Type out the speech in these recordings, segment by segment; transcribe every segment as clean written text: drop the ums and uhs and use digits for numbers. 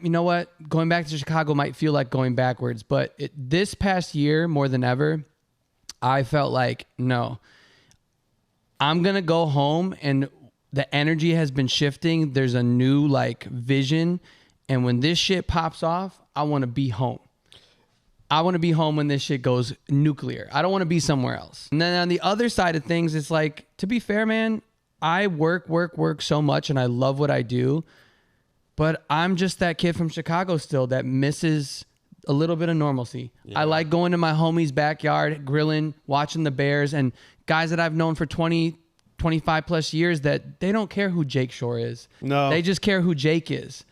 you know what? Going back to Chicago might feel like going backwards, but this past year, more than ever, I felt like, no, I'm going to go home, and the energy has been shifting. There's a new like vision. And when this shit pops off, I want to be home. I want to be home when this shit goes nuclear. I don't want to be somewhere else. And then on the other side of things, it's like, to be fair, man, I work so much and I love what I do. But I'm just that kid from Chicago still that misses a little bit of normalcy. Yeah. I like going to my homie's backyard, grilling, watching the Bears, and guys that I've known for 20, 25 plus years that they don't care who Jake Shote is. No. They just care who Jake is.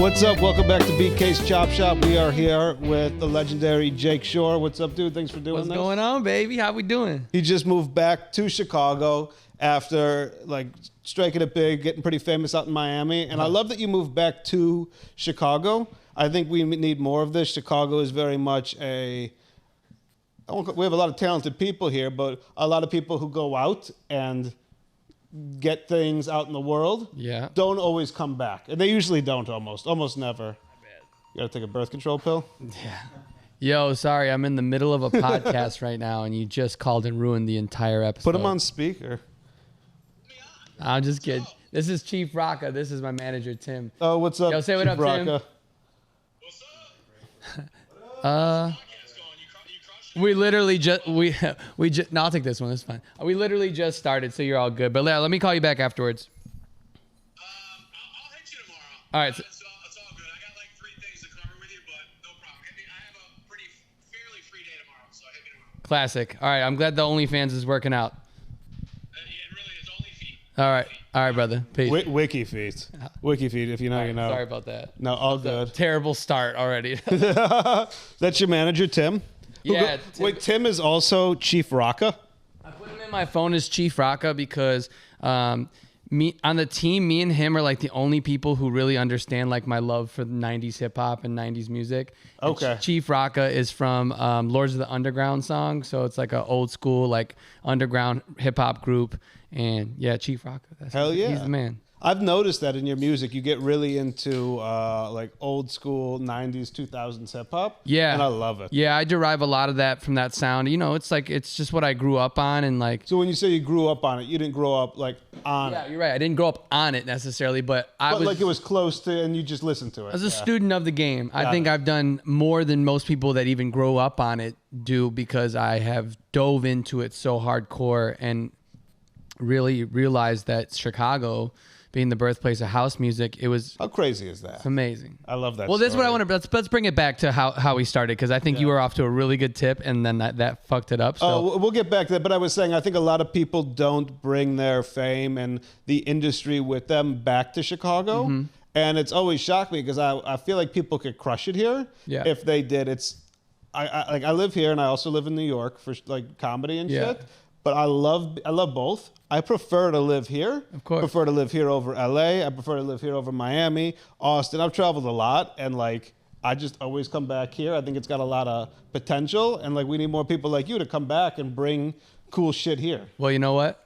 What's up? Welcome back to BK's Chop Shop. We are here with the legendary Jake Shote. What's up, dude? Thanks for doing this. What's going on, baby? How we doing? He just moved back to Chicago after like striking it big, getting pretty famous out in Miami. And I love that you moved back to Chicago. I think we need more of this. Chicago is very much we have a lot of talented people here, but a lot of people who go out and get things out in the world, don't always come back. And they usually don't, almost never. You gotta take a birth control pill? Yeah. Yo, sorry, I'm in the middle of a podcast right now, and you just called and ruined the entire episode. Put him on speaker. I'm just kidding. This is Chief Rocka. This is my manager, Tim. Oh, what's up, Yo, say what Chief up, Rocka? Tim. What's up? We literally just no, I'll take this one. It's fine. We literally just started, so you're all good. But let me call you back afterwards. I'll hit you tomorrow. All right. It's all good. I got like 3 things to cover with you, but no problem. I have a fairly free day tomorrow, so hit me tomorrow. Classic. All right. I'm glad the OnlyFans is working out. Yeah, it really is. Only feet. All right, brother. Peace. Wiki feet. Wiki feet, if you know, you know. Sorry about that. No, all good. Terrible start already. That's your manager, Tim? Yeah. Tim is also Chief Rocka? I put him in my phone as Chief Rocka because me on the team, me and him are like the only people who really understand like my love for 90s hip hop and 90s music. Okay. And Chief Rocka is from Lords of the Underground song, so it's like an old school like underground hip hop group. And yeah, Chief Rocka. Hell yeah. He's the man. I've noticed that in your music, you get really into like old school 90s, 2000s hip hop. Yeah. And I love it. Yeah, I derive a lot of that from that sound. You know, it's just what I grew up on and like. So when you say you grew up on it, you didn't grow up like on it. Yeah, you're right. I didn't grow up on it necessarily, but like it was close to, and you just listened to it. As a student of the game, I think I've done more than most people that even grow up on it do because I have dove into it so hardcore and really realized that Chicago, being the birthplace of house music, it was... How crazy is that? It's amazing. I love that. Well, this is what I want to... Let's bring it back to how we started, because I think you were off to a really good tip, and then that fucked it up. So. Oh, we'll get back to that, but I was saying I think a lot of people don't bring their fame and the industry with them back to Chicago, and it's always shocked me because I feel like people could crush it here if they did. I live here, and I also live in New York for like comedy and shit. But I love both. I prefer to live here. Of course. Prefer to live here over LA. I prefer to live here over Miami, Austin. I've traveled a lot, and like I just always come back here. I think it's got a lot of potential, and like we need more people like you to come back and bring cool shit here. Well, you know what?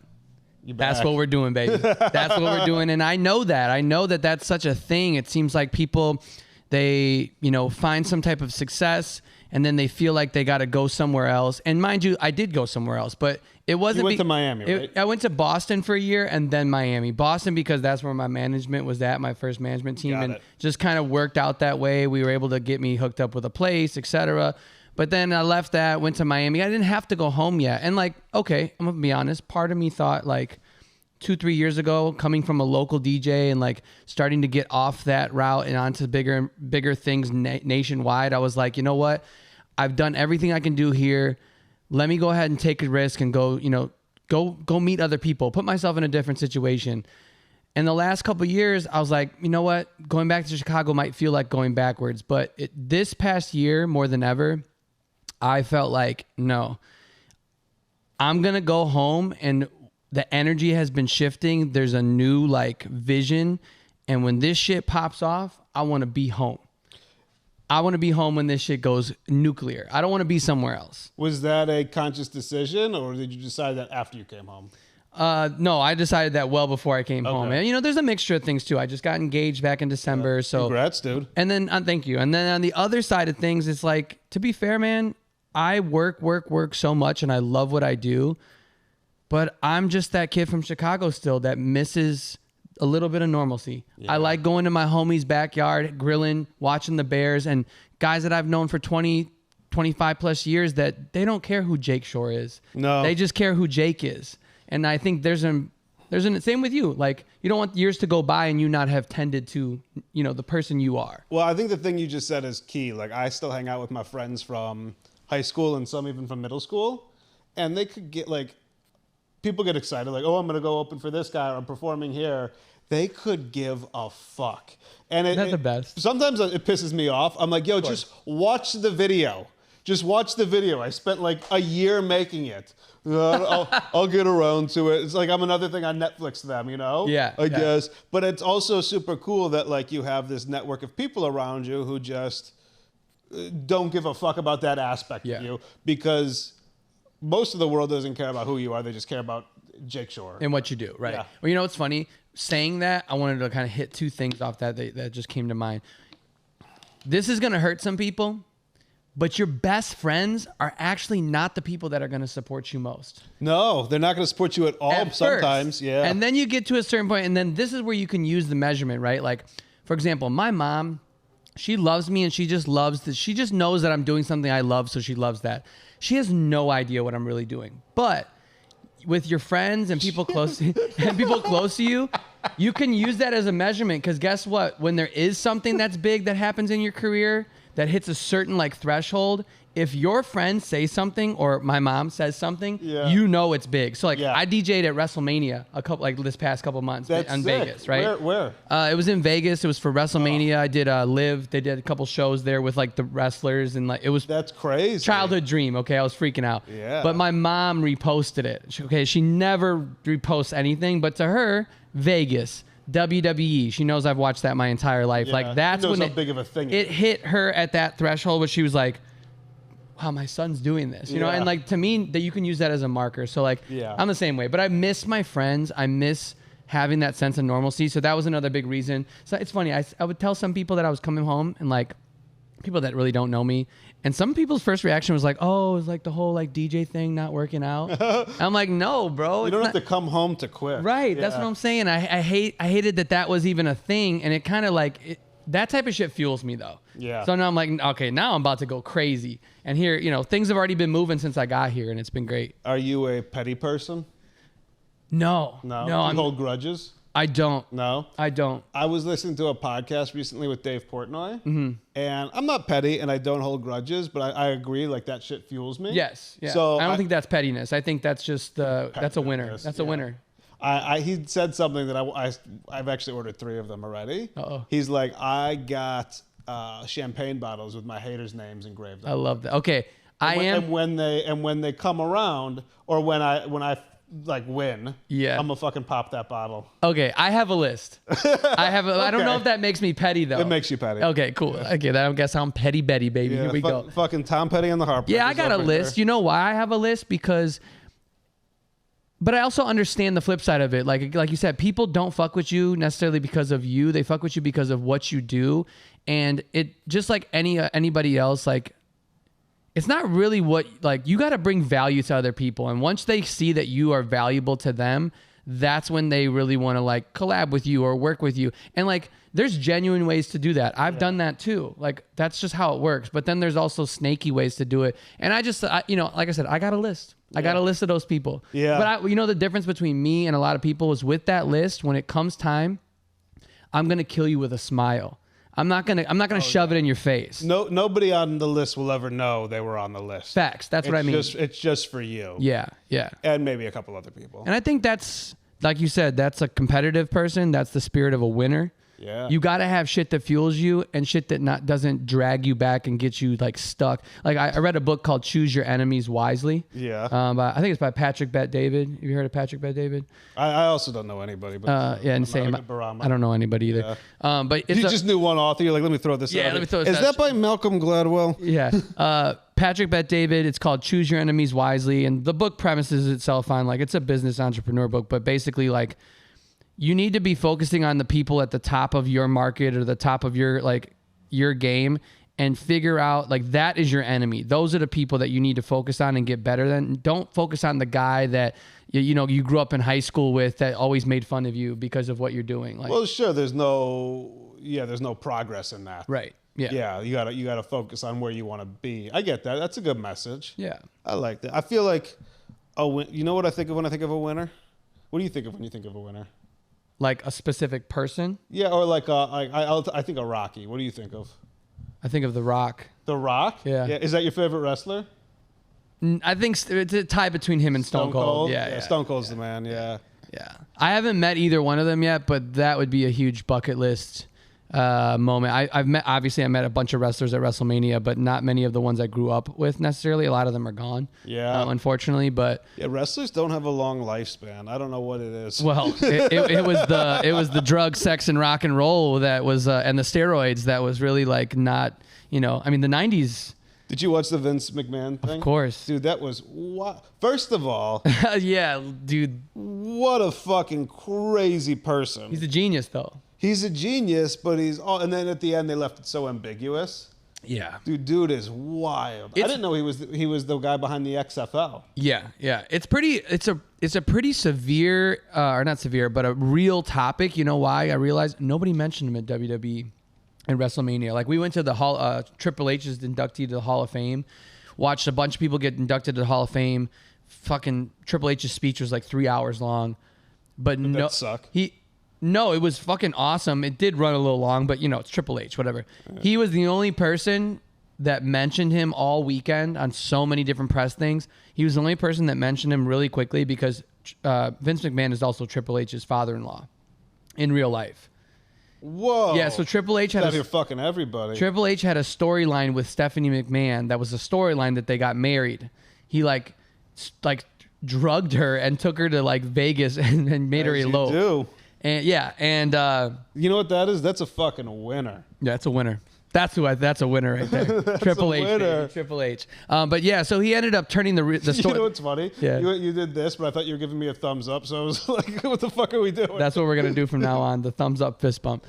That's what we're doing, baby. That's what we're doing, and I know that that's such a thing. It seems like people, they find some type of success, and then they feel like they got to go somewhere else. And mind you, I did go somewhere else, but it wasn't. You went to Miami, right? I went to Boston for a year and then Miami. Boston because that's where my management was at, my first management team, and just kind of worked out that way. We were able to get me hooked up with a place, etc. But then I left that, went to Miami. I didn't have to go home yet. And like, okay, I'm gonna be honest. Part of me thought like 2-3 years ago, coming from a local DJ and like starting to get off that route and onto bigger things nationwide, I was like, you know what? I've done everything I can do here. Let me go ahead and take a risk and go, go meet other people, put myself in a different situation. And the last couple of years, I was like, you know what? Going back to Chicago might feel like going backwards, but this past year, more than ever, I felt like, no, I'm going to go home, and the energy has been shifting. There's a new like vision. And when this shit pops off, I want to be home. I want to be home when this shit goes nuclear. I don't want to be somewhere else. Was that a conscious decision, or did you decide that after you came home? No, I decided that well before I came home. And there's a mixture of things too. I just got engaged back in December. So congrats, dude. And then thank you. And then on the other side of things, it's like, to be fair, man, I work so much and I love what I do, but I'm just that kid from Chicago still that misses a little bit of normalcy. Yeah. I like going to my homie's backyard, grilling, watching the Bears, and guys that I've known for 20, 25 plus years that they don't care who Jake Shote is. No. They just care who Jake is. And I think there's an same with you. Like, you don't want years to go by and you not have tended to, the person you are. Well, I think the thing you just said is key. Like, I still hang out with my friends from high school and some even from middle school, and they could get like, people get excited, like, oh, I'm going to go open for this guy, or I'm performing here. They could give a fuck. And that's the best. Sometimes it pisses me off. I'm like, yo, just watch the video. Just watch the video. I spent like a year making it. I'll get around to it. It's like I'm another thing on Netflix to them, Yeah. I guess. But it's also super cool that like you have this network of people around you who just don't give a fuck about that aspect of you, because most of the world doesn't care about who you are. They just care about Jake Shote. And what you do, right? Yeah. Well, you know what's funny? Saying that, I wanted to kind of hit two things off that just came to mind. This is going to hurt some people, but your best friends are actually not the people that are going to support you most. No, they're not going to support you at all sometimes. Yeah. And then you get to a certain point, and then this is where you can use the measurement, right? Like, for example, my mom, she loves me, and she just loves this. She just knows that I'm doing something I love, so she loves that. She has no idea what I'm really doing. But with your friends and people close to you, you can use that as a measurement, because guess what? When there is something that's big that happens in your career that hits a certain like threshold, if your friends say something or my mom says something, you know it's big. So like I DJ'd at WrestleMania this past couple months in Vegas, right? Where? It was in Vegas. It was for WrestleMania. I did Live. They did a couple shows there with like the wrestlers, and like it was that's crazy. Childhood dream. Okay, I was freaking out. Yeah. But my mom reposted it. She never reposts anything, but to her, Vegas, WWE. She knows I've watched that my entire life. Yeah. Like that's when how big of a thing it hit her at that threshold where she was like, wow, my son's doing this, and like to me that you can use that as a marker. So like I'm the same way, but I miss my friends. I miss having that sense of normalcy. So that was another big reason. So it's funny. I would tell some people that I was coming home, and like people that really don't know me, and some people's first reaction was like, oh, it's like the whole like DJ thing not working out. I'm like, no, bro. You don't have to come home to quit. Right. That's what I'm saying. I hated that was even a thing. And it kind of like, that type of shit fuels me though. Yeah. So now I'm like, okay, now I'm about to go crazy. And here, things have already been moving since I got here, and it's been great. Are you a petty person? No. Do you hold grudges? I don't. No? I don't. I was listening to a podcast recently with Dave Portnoy, and I'm not petty and I don't hold grudges, but I agree, like that shit fuels me. Yes. Yeah. So I don't think that's pettiness. I think that's just, that's a winner. That's a winner. He said something that I've actually ordered 3 of them already. Uh-oh. He's like, I got champagne bottles with my haters' names engraved on them. I love that. Okay. And when they come around, or when I like win, I'm gonna fucking pop that bottle. Okay, I have a list. I don't know if that makes me petty though. It makes you petty. Okay, cool. Okay, then I guess I'm Petty Betty, baby. Here we go. Fucking Tom Petty and the Heartbreakers. Yeah, I got a list. You know why I have a list? But I also understand the flip side of it. Like you said, people don't fuck with you necessarily because of you. They fuck with you because of what you do. And it just like anybody else, like it's not really what, like, you got to bring value to other people. And once they see that you are valuable to them, that's when they really want to like collab with you or work with you. And like, there's genuine ways to do that. I've done that too. Like, that's just how it works. But then there's also snaky ways to do it. And you know, like I said, I got a list. I got a list of those people. Yeah. But you know, the difference between me and a lot of people is with that list, when it comes time, I'm going to kill you with a smile. I'm not gonna shove it in your face. No, nobody on the list will ever know they were on the list. Facts. That's what I mean. It's just for you. Yeah, yeah. And maybe a couple other people. And I think that's, like you said, that's a competitive person. That's the spirit of a winner. Yeah. You got to have shit that fuels you and shit that doesn't drag you back and get you like stuck. Like I read a book called Choose Your Enemies Wisely. Yeah. I think it's by Patrick Bet-David. Have you heard of Patrick Bet-David? I also don't know anybody. But yeah, and same. I don't know anybody either. Yeah. But it's you just knew one author. You're like, let me throw this out. Yeah, let me throw this out. Is that by Malcolm Gladwell? Yeah. Patrick Bet-David. It's called Choose Your Enemies Wisely. And the book premises itself on like, it's a business entrepreneur book, but basically like, you need to be focusing on the people at the top of your market or the top of your game, and figure out like that is your enemy. Those are the people that you need to focus on and get better than. Don't focus on the guy that you grew up in high school with that always made fun of you because of what you're doing. Like, well, sure. There's no progress in that. Right. Yeah. Yeah. You gotta focus on where you want to be. I get that. That's a good message. Yeah. I like that. I feel like you know what I think of when I think of a winner? What do you think of when you think of a winner? Like a specific person? Yeah, or like I think of Rocky. What do you think of? I think of The Rock. The Rock? Yeah. Is that your favorite wrestler? I think it's a tie between him and Stone Cold. Yeah. Stone Cold's the man. Yeah. Yeah. I haven't met either one of them yet, but that would be a huge bucket list moment. I met a bunch of wrestlers at WrestleMania, but not many of the ones I grew up with necessarily. A lot of them are gone. Yeah. Unfortunately, but yeah, wrestlers don't have a long lifespan. I don't know what it is. Well, it was the drug, sex, and rock and roll that was, and the steroids that was really like not, the 90s. Did you watch the Vince McMahon thing? Of course. Dude, that was first of all. Yeah, dude. What a fucking crazy person. He's a genius, though. He's a genius, but and then at the end they left it so ambiguous. Yeah. Dude is wild. I didn't know he was the guy behind the XFL. Yeah. It's a pretty severe, or not severe, but a real topic. You know why? I realized nobody mentioned him at WWE and WrestleMania. Like, we went to the Hall, Triple H's inductee to the Hall of Fame, watched a bunch of people get inducted to the Hall of Fame. Fucking Triple H's speech was like 3 hours long, but no, that suck. No, it was fucking awesome. It did run a little long, but it's Triple H, whatever. He was the only person that mentioned him all weekend on so many different press things. He was the only person that mentioned him really quickly because Vince McMahon is also Triple H's father-in-law in real life. Whoa. Yeah, so Triple H had fucking everybody. Triple H had a storyline with Stephanie McMahon that was a storyline that they got married. He like drugged her and took her to like Vegas and made her elope. You do. And you know what that is? That's a fucking winner. Yeah, it's a winner. That's a winner right there. Triple H. Baby. Triple H. But yeah, so he ended up turning the story. You know what's funny? Yeah. You did this, but I thought you were giving me a thumbs up, so I was like, what the fuck are we doing? That's what we're gonna do from now on, the thumbs up fist bump.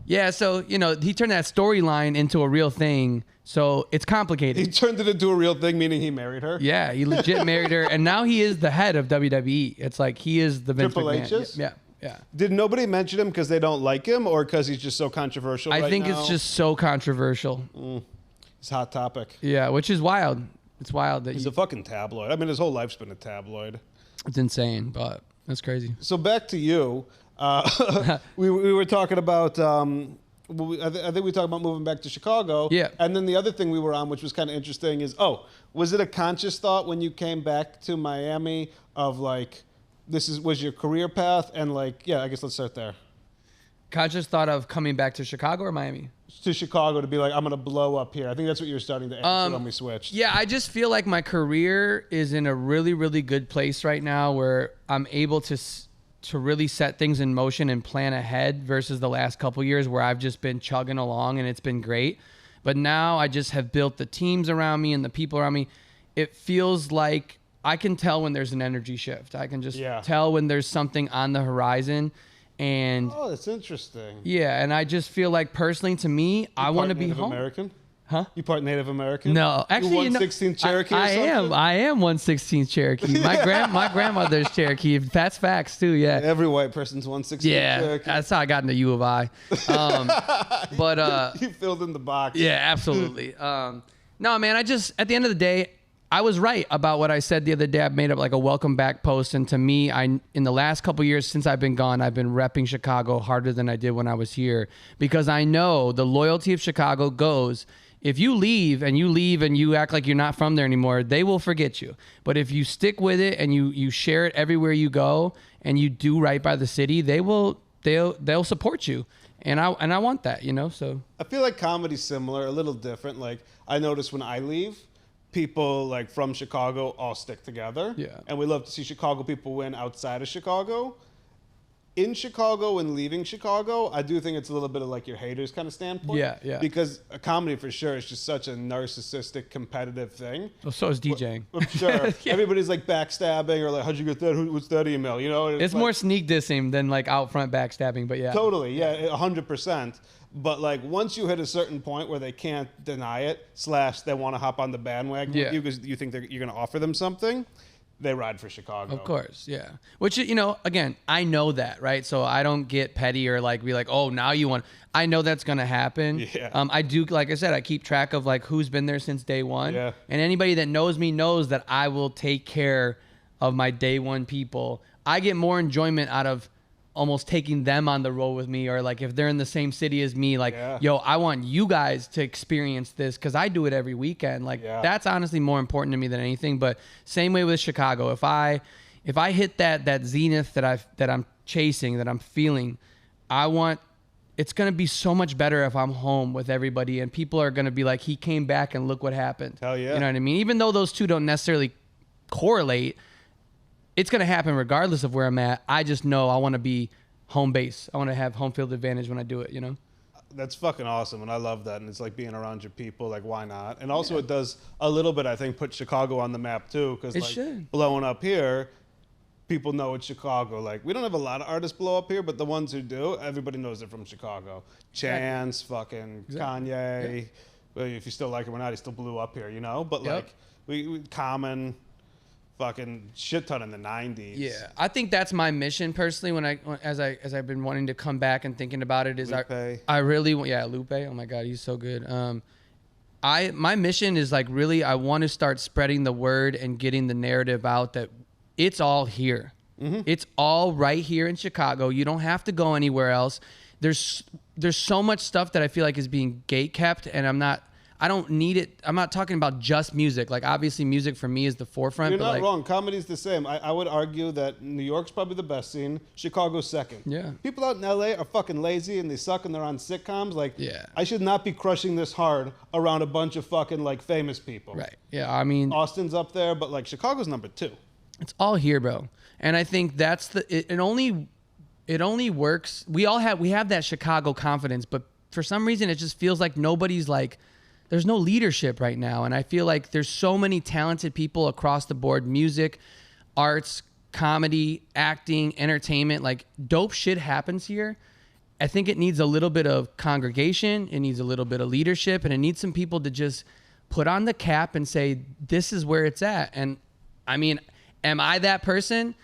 Yeah, so he turned that storyline into a real thing. So it's complicated. He turned it into a real thing, meaning he married her? Yeah, he legit married her, and now he is the head of WWE. It's like he is the Vince Triple McMahon. H's? Yeah. Did nobody mention him because they don't like him, or because he's just so controversial? I think now? it's just so controversial. It's a hot topic. Yeah, which is wild. It's wild that he's a fucking tabloid. I mean, his whole life's been a tabloid. It's insane, but that's crazy. So back to you. We were talking about. I think we talked about moving back to Chicago. Yeah. And then the other thing we were on, which was kind of interesting, is was it a conscious thought when you came back to Miami of like, was your career path, and like, I guess let's start there. Conscious thought of coming back to Chicago or Miami? To Chicago, to be like, I'm going to blow up here. I think that's what you were starting to answer when we switched. Yeah, I just feel like my career is in a really, really good place right now where I'm able to really set things in motion and plan ahead versus the last couple years where I've just been chugging along and it's been great. But now I just have built the teams around me and the people around me. It feels like I can tell when there's an energy shift. I can just tell when there's something on the horizon. And that's interesting. Yeah, and I just feel like personally to me, I want to be home. American? Huh? You part Native American? No, actually, you 1/16 Cherokee. I am. I am 1/16 Cherokee. My grandmother's Cherokee. That's facts too. Yeah. Every white person's 1/16 Yeah, Cherokee. that's how I got into U of I. But you filled in the box. yeah, absolutely. No, man, at the end of the day, I was right about what I said the other day. I made up like a welcome back post, and to me, in the last couple years since I've been gone, I've been repping Chicago harder than I did when I was here, because I know the loyalty of Chicago goes. If you leave and you act like you're not from there anymore, they will forget you. But if you stick with it and you share it everywhere you go and you do right by the city, they'll support you. And I want that, so I feel like comedy's similar, a little different. Like, I notice when I leave, people like from Chicago all stick together. Yeah. And we love to see Chicago people win outside of Chicago. In Chicago and leaving Chicago, I do think it's a little bit of like your haters kind of standpoint. Yeah. Because a comedy for sure is just such a narcissistic, competitive thing. Well, so is DJing. I'm sure. Yeah. Everybody's like backstabbing or like, how'd you get that? What's that email? And It's like, more sneak dissing than like out front backstabbing, but yeah. Totally, yeah, 100%. But like once you hit a certain point where they can't deny it, / they want to hop on the bandwagon with you because you think you're going to offer them something, they ride for Chicago. Of course, yeah. Which, again, I know that, right? So I don't get petty or like be like, oh, now you want. I know that's gonna happen. Yeah. I do, like I said, I keep track of like who's been there since day one. Yeah. And anybody that knows me knows that I will take care of my day one people. I get more enjoyment out of almost taking them on the road with me, or like if they're in the same city as me, like, yo, I want you guys to experience this because I do it every weekend. Like that's honestly more important to me than anything. But same way with Chicago. If I hit that zenith that I'm chasing, that I'm feeling, it's going to be so much better if I'm home with everybody and people are going to be like, he came back and look what happened. Hell yeah. You know what I mean? Even though those two don't necessarily correlate, it's going to happen regardless of where I'm at. I just know I want to be home base. I want to have home field advantage when I do it, That's fucking awesome, and I love that. And it's like being around your people, like, why not? And also it does a little bit, I think, put Chicago on the map, too, because, like, blowing up here, people know it's Chicago. Like, we don't have a lot of artists blow up here, but the ones who do, everybody knows they're from Chicago. Chance, fucking Kanye. Well, if you still like him or not, he still blew up here, But, like, we Common... fucking shit ton in the 90s. Yeah, I think that's my mission personally. As I've been wanting to come back and thinking about it, is Lupe. I really want Lupe. Oh my God, he's so good. My mission is like really I want to start spreading the word and getting the narrative out that it's all here. Mm-hmm. It's all right here in Chicago. You don't have to go anywhere else. There's so much stuff that I feel like is being gatekept, and I don't need it. I'm not talking about just music. Like, obviously, music for me is the forefront. You're but not wrong. Comedy's the same. I would argue that New York's probably the best scene. Chicago's second. Yeah. People out in L.A. are fucking lazy and they suck and they're on sitcoms. Like, I should not be crushing this hard around a bunch of fucking, like, famous people. Right. Yeah, I mean... Austin's up there, but, like, Chicago's number 2. It's all here, bro. And I think that's it only works. We have that Chicago confidence, but for some reason, it just feels like nobody's, like... There's no leadership right now, and I feel like there's so many talented people across the board: music, arts, comedy, acting, entertainment. Like, dope shit happens here. I think it needs a little bit of congregation, it needs a little bit of leadership, and it needs some people to just put on the cap and say, this is where it's at. And I mean, am I that person?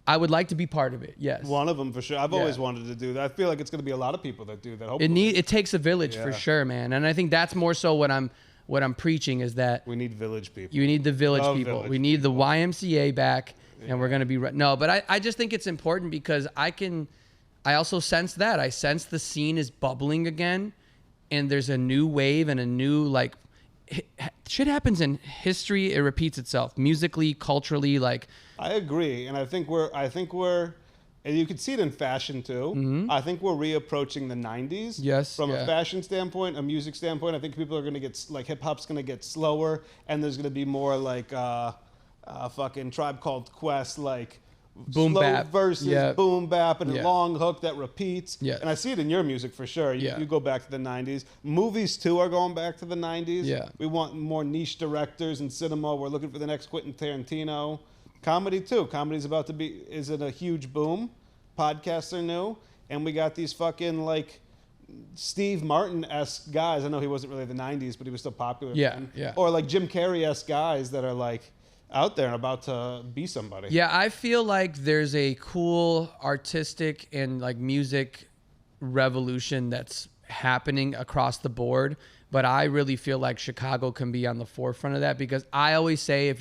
I would like to be part of it. Yes. One of them for sure. I've always wanted to do that. I feel like it's going to be a lot of people that do that. Hopefully. It takes a village for sure, man. And I think that's more so what I'm preaching is that we need village people. You need the village people. We need the YMCA back, and we're going to be no. But I just think it's important because I also sense that I sense the scene is bubbling again, and there's a new wave and a new like shit happens in history. It repeats itself musically, culturally, like. I agree, and I think we're, and you can see it in fashion too. Mm-hmm. I think we're reapproaching the '90s. Yes, from a fashion standpoint, a music standpoint. I think people are going to get like hip hop's going to get slower, and there's going to be more like fucking Tribe Called Quest, like boom slow bap verses, boom bap, and a long hook that repeats. Yeah, and I see it in your music for sure. You go back to the '90s. Movies too are going back to the '90s. Yeah, we want more niche directors in cinema. We're looking for the next Quentin Tarantino. Comedy too. Comedy's is in a huge boom. Podcasts are new, and we got these fucking like Steve Martin-esque guys. I know he wasn't really the 90s, but he was still popular then. Yeah. Or like Jim Carrey-esque guys that are like out there and about to be somebody. Yeah, I feel like there's a cool artistic and like music revolution that's happening across the board, but I really feel like Chicago can be on the forefront of that, because I always say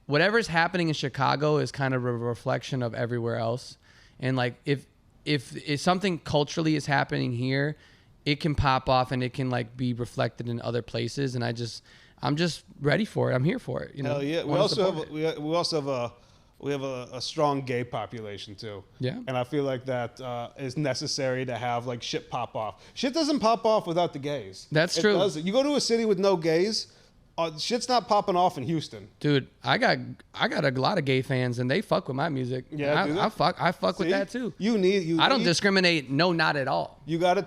whatever's happening in Chicago is kind of a reflection of everywhere else. And like if something culturally is happening here, it can pop off and it can like be reflected in other places. And I'm just ready for it. I'm here for it. You know. Hell yeah. We also have a strong gay population too. Yeah. And I feel like that is necessary to have like shit pop off. Shit doesn't pop off without the gays. That's true. Doesn't. You go to a city with no gays, shit's not popping off in Houston. Dude, I got a lot of gay fans and they fuck with my music. Yeah, I fuck with that too. I don't discriminate. No, not at all. You gotta,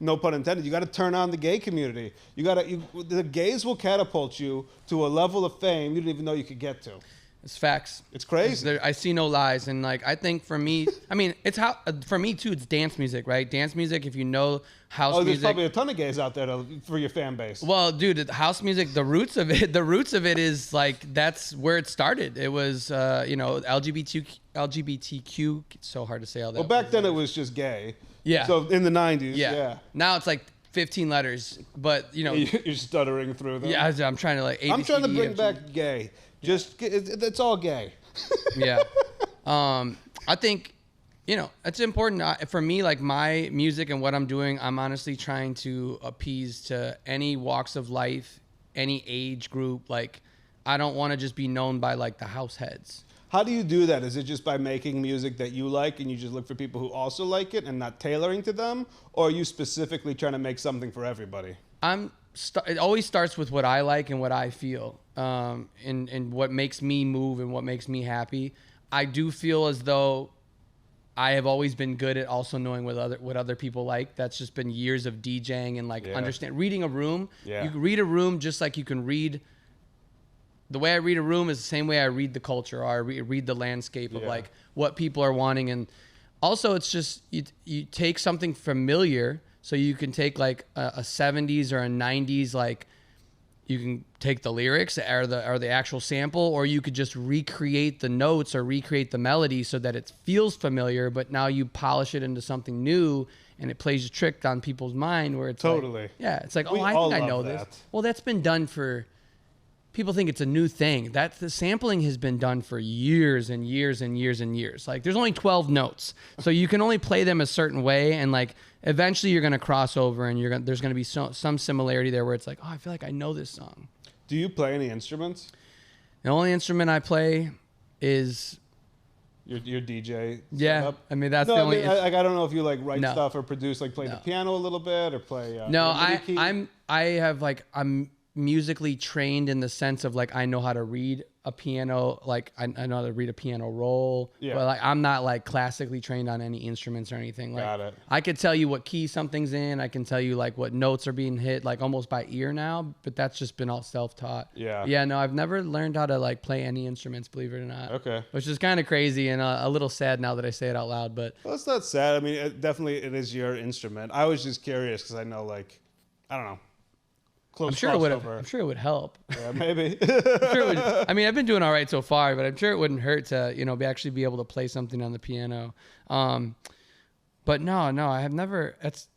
no pun intended. You gotta turn on the gay community. The gays will catapult you to a level of fame you didn't even know you could get to. It's facts. It's crazy. I see no lies. And like, I think for me, I mean, for me too, it's dance music, right? Dance music, if you know house music. There's probably a ton of gays out there for your fan base. Well, dude, house music, the roots of it is like, that's where it started. It was, LGBTQ, it's so hard to say all that. Well, back then it was just gay. Yeah. So in the 90s, yeah. Now it's like 15 letters, but you know. You're stuttering through them. Yeah, I'm trying to like. I'm trying to bring back gay. It's all gay. Yeah. I think, it's important for me, like my music and what I'm doing, I'm honestly trying to appease to any walks of life, any age group. Like, I don't want to just be known by like the house heads. How do you do that? Is it just by making music that you like and you just look for people who also like it and not tailoring to them? Or are you specifically trying to make something for everybody? It always starts with what I like and what I feel, and what makes me move and what makes me happy. I do feel as though I have always been good at also knowing what other people like. That's just been years of DJing and like reading a room. Yeah. You can read a room just like you can read. The way I read a room is the same way I read the culture, or I read the landscape of like what people are wanting. And also it's just you take something familiar. So you can take like a 70s or a 90s, like you can take the lyrics or the actual sample, or you could just recreate the notes or recreate the melody so that it feels familiar, but now you polish it into something new and it plays a trick on people's mind where it's totally. Like, yeah, it's like, I think I know this. Well, that's been done for, people think it's a new thing. The sampling has been done for years and years and years and years. Like there's only 12 notes, so you can only play them a certain way, and like eventually you're gonna cross over, and there's gonna be some similarity there where it's like, oh, I feel like I know this song. Do you play any instruments? The only instrument I play is your DJ. Yeah, setup? I mean that's the only. I don't know if you like write stuff or produce, like play the piano a little bit or play. No, I'm musically trained in the sense of like I know how to read a piano, like I know how to read a piano roll. Yeah. But like I'm not like classically trained on any instruments or anything. Like, got it. I could tell you what key something's in. I can tell you like what notes are being hit, like almost by ear now. But that's just been all self-taught. Yeah. Yeah. No, I've never learned how to like play any instruments, believe it or not. Okay. Which is kind of crazy and a little sad now that I say it out loud. But well, it's not sad. I mean, it is your instrument. I was just curious because I know, like, I don't know. I'm sure it would help. Yeah, maybe. I mean, I've been doing all right so far, but I'm sure it wouldn't hurt to, actually be able to play something on the piano. But no, I have never. It's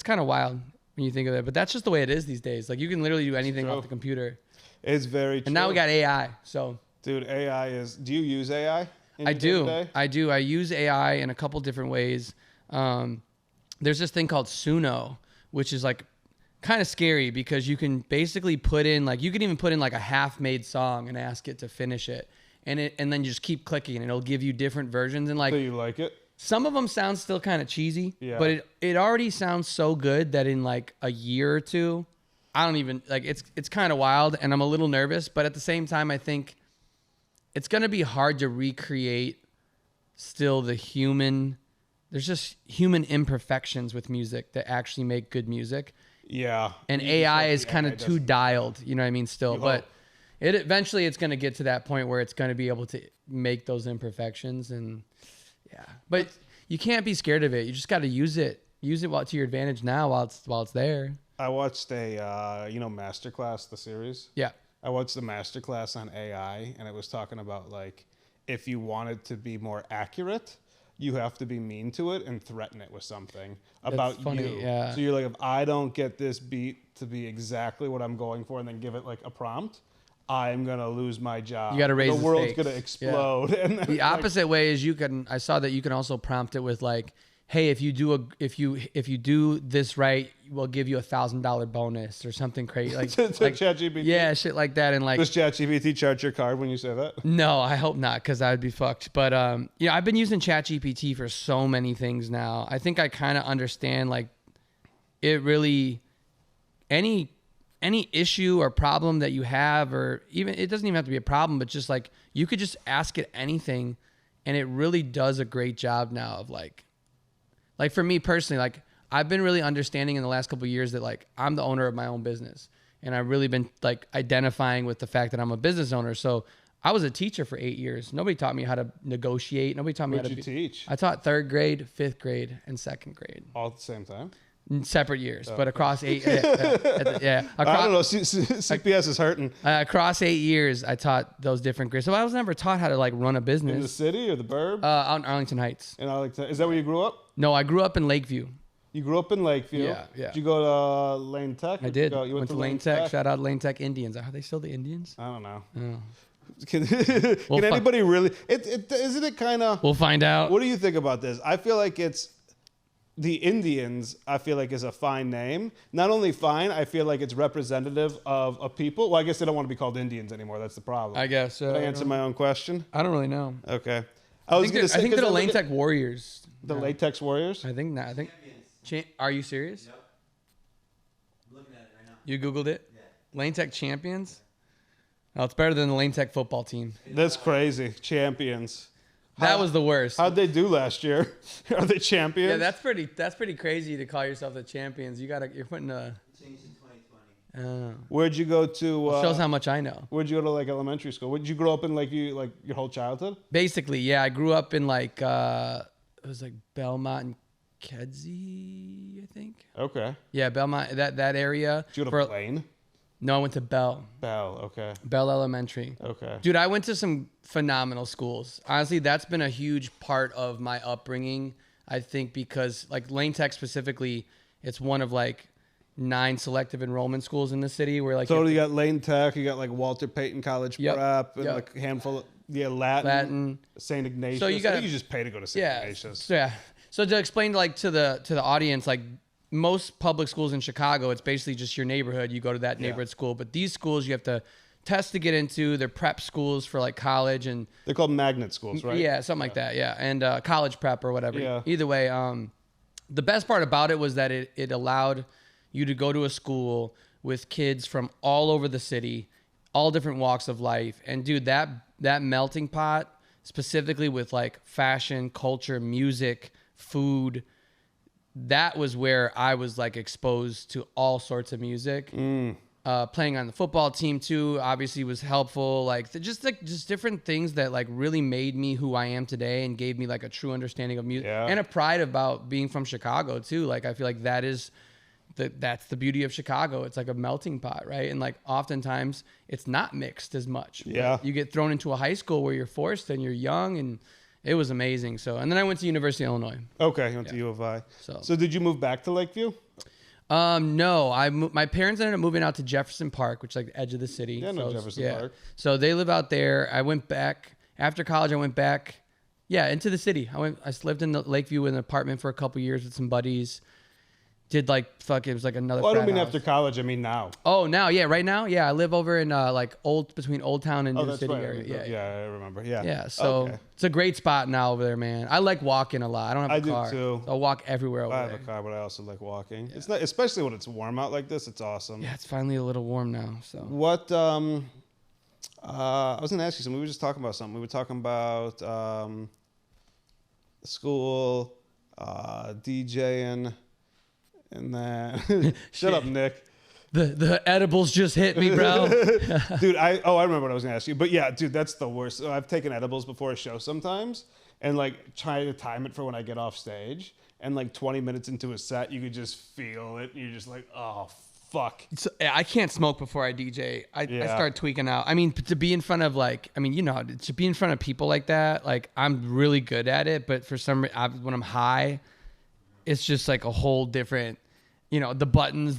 kind of wild when you think of it, but that's just the way it is these days. Like you can literally do anything off the computer. It's very true. And now we got AI. So, dude, AI is. Do you use AI? I do. I use AI in a couple different ways. There's this thing called Suno, which is like kind of scary because you can basically put in like a half-made song and ask it to finish it, and then you just keep clicking and it'll give you different versions. And like, so you like it? Some of them sound still kind of cheesy, yeah. But it already sounds so good that in like a year or two, I don't even like it's kind of wild, and I'm a little nervous, but at the same time I think it's gonna be hard to recreate still the human. There's just human imperfections with music that actually make good music. Yeah. And AI is kind of too dialed, you know what I mean, still. But eventually it's going to get to that point where it's going to be able to make those imperfections. And yeah. But you can't be scared of it. You just got to use it use it to your advantage now while it's there. I watched a Masterclass, the series. Yeah. I watched the Masterclass on AI, and it was talking about like if you wanted to be more accurate, you have to be mean to it and threaten it with something about funny, you. yeah. So you're like, if I don't get this beat to be exactly what I'm going for, and then give it like a prompt, I'm gonna lose my job. You got to raise the world's stakes. gonna explode. Yeah. And then, the opposite way is I saw that you can also prompt it with like, hey, if you do this right, we'll give you $1,000 bonus or something crazy like ChatGPT. Yeah, shit like that. And like, does ChatGPT charge your card when you say that? no, I hope not, because I would be fucked. But I've been using ChatGPT for so many things now. I think I kind of understand like it really any issue or problem that you have, or even it doesn't even have to be a problem, but just like you could just ask it anything, and it really does a great job now of like for me personally, like I've been really understanding in the last couple of years that like I'm the owner of my own business, and I've really been like identifying with the fact that I'm a business owner. So I was a teacher for 8 years. Nobody taught me how to negotiate. Nobody taught me What'd how to you teach? I taught 3rd grade, 5th grade, and 2nd grade. All at the same time? In separate years, but across 8. I don't know. CPS is hurting. Across 8 years, I taught those different grades. So I was never taught how to like run a In the business. city or the burb? Out in Arlington Heights. And is that where you grew up? No, I grew up in Lakeview. You grew up in Lakeview. Yeah, yeah. Did you go to Lane Tech? I did. You went to Lane Tech. Shout out Lane Tech Indians. Are they still the Indians? I don't know. Oh. Can anybody really? Isn't it kind of? We'll find out. What do you think about this? I feel like it's the Indians. I feel like is a fine name. Not only fine, I feel like it's representative of a people. Well, I guess they don't want to be called Indians anymore. That's the problem. I guess. Did I answer my own question? I don't really know. Okay. I think they're the Lane Tech Warriors. The Latex Warriors. I think not. I think. Are you serious? Yep. I'm looking at it right now. You Googled it? Yeah. Lane Tech champions? Oh, it's better than the Lane Tech football team. That's crazy. Champions. That was the worst. How'd they do last year? Are they champions? Yeah, that's pretty crazy to call yourself the champions. You're putting a. Changed in 2020. Where'd you go to? Shows how much I know. Where'd you go to like elementary school? Did you grow up in like your whole childhood? Basically, yeah. I grew up in like it was like Belmont and Kedzie, I think. Okay. Yeah, Belmont, that area. Did you go to Blaine? No, I went to Bell Okay. Elementary. Okay. Dude, I went to some phenomenal schools. Honestly, that's been a huge part of my upbringing, I think, because like Lane Tech specifically, it's one of like 9 selective enrollment schools in the city where like So you got Lane Tech, you got like Walter Payton College Prep, and like a handful of Latin, St. Ignatius. So you just pay to go to St. Ignatius. Yeah. So to explain like to the audience, like most public schools in Chicago, it's basically just your neighborhood. You go to that neighborhood school, but these schools you have to test to get into. They're prep schools for like college, and they're called magnet schools, right? Yeah, something like that. Yeah, and college prep or whatever. Yeah. Either way, the best part about it was that it allowed you to go to a school with kids from all over the city, all different walks of life, and dude, that melting pot specifically with like fashion, culture, music, food. That was where I was like exposed to all sorts of music. Playing on the football team too, obviously was helpful. Like just different things that like really made me who I am today and gave me like a true understanding of music and a pride about being from Chicago too. Like I feel like that's the beauty of Chicago. It's like a melting pot, right? And like oftentimes it's not mixed as much. Yeah, you get thrown into a high school where you're forced and you're young, and it was amazing. So, and then I went to University of Illinois. Okay, you went to U of I. So did you move back to Lakeview? No, my parents ended up moving out to Jefferson Park, which is like the edge of the city. Yeah, no, Jefferson Park. So they live out there. I went back after college. I went back, into the city. I lived in Lakeview in an apartment for a couple years with some buddies. Did like it was like another. Well, I don't mean house. after college. I mean now. Oh, now, right now, I live over in between Old Town and New City area. Yeah, I remember. Yeah. Yeah, so it's a great spot now over there, man. I like walking a lot. I don't have a car. I do too. I'll walk everywhere over there. I have a car, but I also like walking. Yeah. It's not, especially when it's warm out like this. It's awesome. Yeah, it's finally a little warm now. So what? I was gonna ask you something. We were just talking about something. We were talking about school, DJing. And then, shut up, Nick. The edibles just hit me, bro. Dude, I remember what I was gonna ask you, but yeah, dude, that's the worst. So I've taken edibles before a show sometimes, and like trying to time it for when I get off stage, and like 20 minutes into a set, you could just feel it. And you're just like, oh fuck. So, I can't smoke before I DJ. I start tweaking out. I mean, to be in front of to be in front of people like that, like I'm really good at it, but for some reason, when I'm high, it's just like a whole different, the buttons,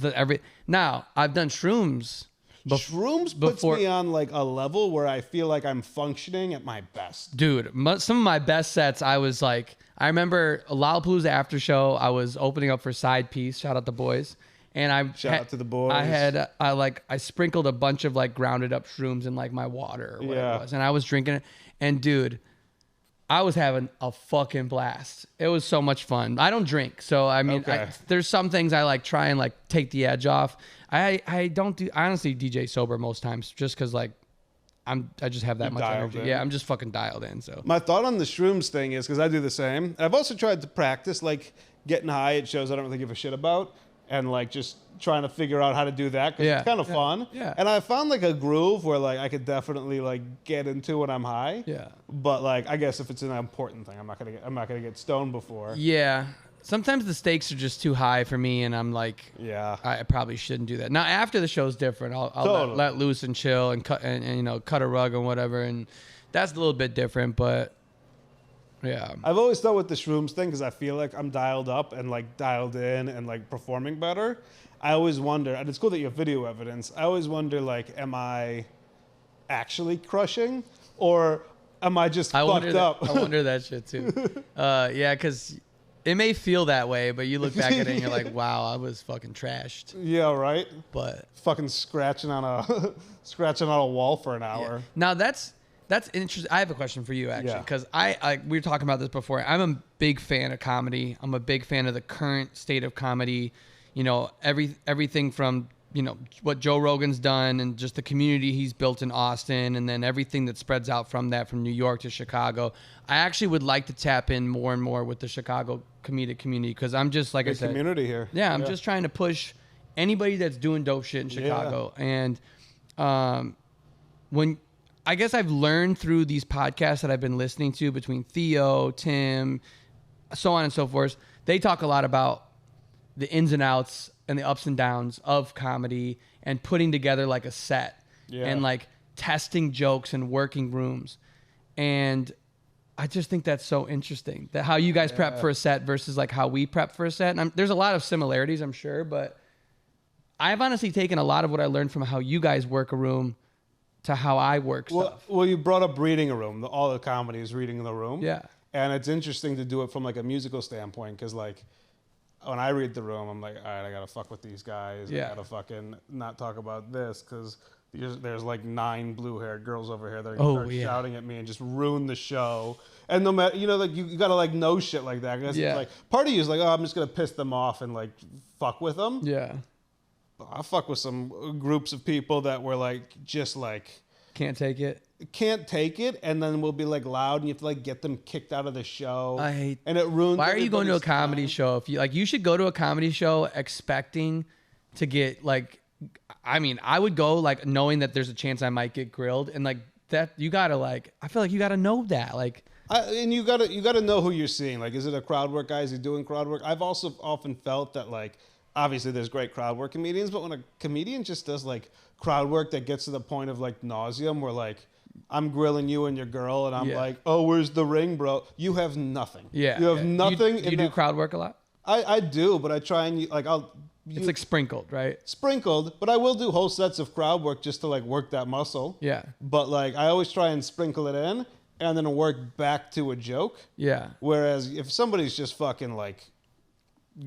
Now, I've done shrooms. Shrooms puts me on like a level where I feel like I'm functioning at my best. Dude, some of my best sets, I remember Lollapalooza after show, I was opening up for Side Piece. Shout out the boys. And Shout out to the boys. I sprinkled a bunch of like grounded up shrooms in like my water or whatever it was. And I was drinking it. And dude, I was having a fucking blast. It was so much fun. I don't drink. So, I mean, there's some things I like try and like take the edge off. I honestly DJ sober most times just because like I just have that much energy. Yeah, I'm just fucking dialed in. So my thought on the shrooms thing is, because I do the same. I've also tried to practice like getting high at shows I don't really give a shit about. And like just trying to figure out how to do that because it's kind of fun. Yeah. And I found like a groove where like I could definitely like get into when I'm high. Yeah. But like I guess if it's an important thing, I'm not gonna get stoned before. Yeah. Sometimes the stakes are just too high for me, and I'm like, I probably shouldn't do that. Now after the show's different, I'll totally let loose and chill and cut and cut a rug and whatever, and that's a little bit different, but. Yeah, I've always thought with the shrooms thing, because I feel like I'm dialed up and like dialed in and like performing better. I always wonder, and it's cool that you have video evidence. I always wonder, like, am I actually crushing, or am I just fucked up? I wonder that shit too. Yeah, because it may feel that way, but you look back at it and you're like, wow, I was fucking trashed. Yeah, right. But fucking scratching on a wall for an hour. Yeah. Now that's interesting. I have a question for you, actually, because we were talking about this before. I'm a big fan of comedy. I'm a big fan of the current state of comedy. Everything from what Joe Rogan's done and just the community he's built in Austin, and then everything that spreads out from that, from New York to Chicago. I actually would like to tap in more and more with the Chicago comedic community, because I'm just like I said, community here. Yeah, I'm just trying to push anybody that's doing dope shit in Chicago, and when. I guess I've learned through these podcasts that I've been listening to between Theo, Tim, so on and so forth. They talk a lot about the ins and outs and the ups and downs of comedy and putting together like a set and like testing jokes and working rooms. And I just think that's so interesting, that how you guys prep for a set versus like how we prep for a set. And there's a lot of similarities, I'm sure, but I've honestly taken a lot of what I learned from how you guys work a room to how I work stuff. Well, you brought up reading a room. All the comedy is reading in the room. Yeah. And it's interesting to do it from like a musical standpoint, because like when I read the room, I'm like, all right, I gotta fuck with these guys. I gotta fucking not talk about this, because there's like 9 blue-haired girls over here that are gonna start shouting at me and just ruin the show. And no matter, like you gotta like know shit like that. Like part of you is like, oh, I'm just gonna piss them off and like fuck with them. Yeah. I fuck with some groups of people that were like just like can't take it, and then we'll be like loud, and you have to like get them kicked out of the show. And it ruins. Why are you going to a comedy show? If you should go to a comedy show expecting to get like, I mean, I would go like knowing that there's a chance I might get grilled, and like that you gotta like, I feel like you gotta know that like. And you gotta know who you're seeing. Like, is it a crowd work guy? Is he doing crowd work? I've also often felt that like. Obviously, there's great crowd work comedians, but when a comedian just does like crowd work that gets to the point of like nauseum, where like I'm grilling you and your girl, and I'm like, "Oh, where's the ring, bro?" You have nothing. Yeah, you have nothing. You do crowd work a lot. I do, but I try and like it's like sprinkled, right? Sprinkled, but I will do whole sets of crowd work just to like work that muscle. Yeah. But like I always try and sprinkle it in, and then work back to a joke. Yeah. Whereas if somebody's just fucking like.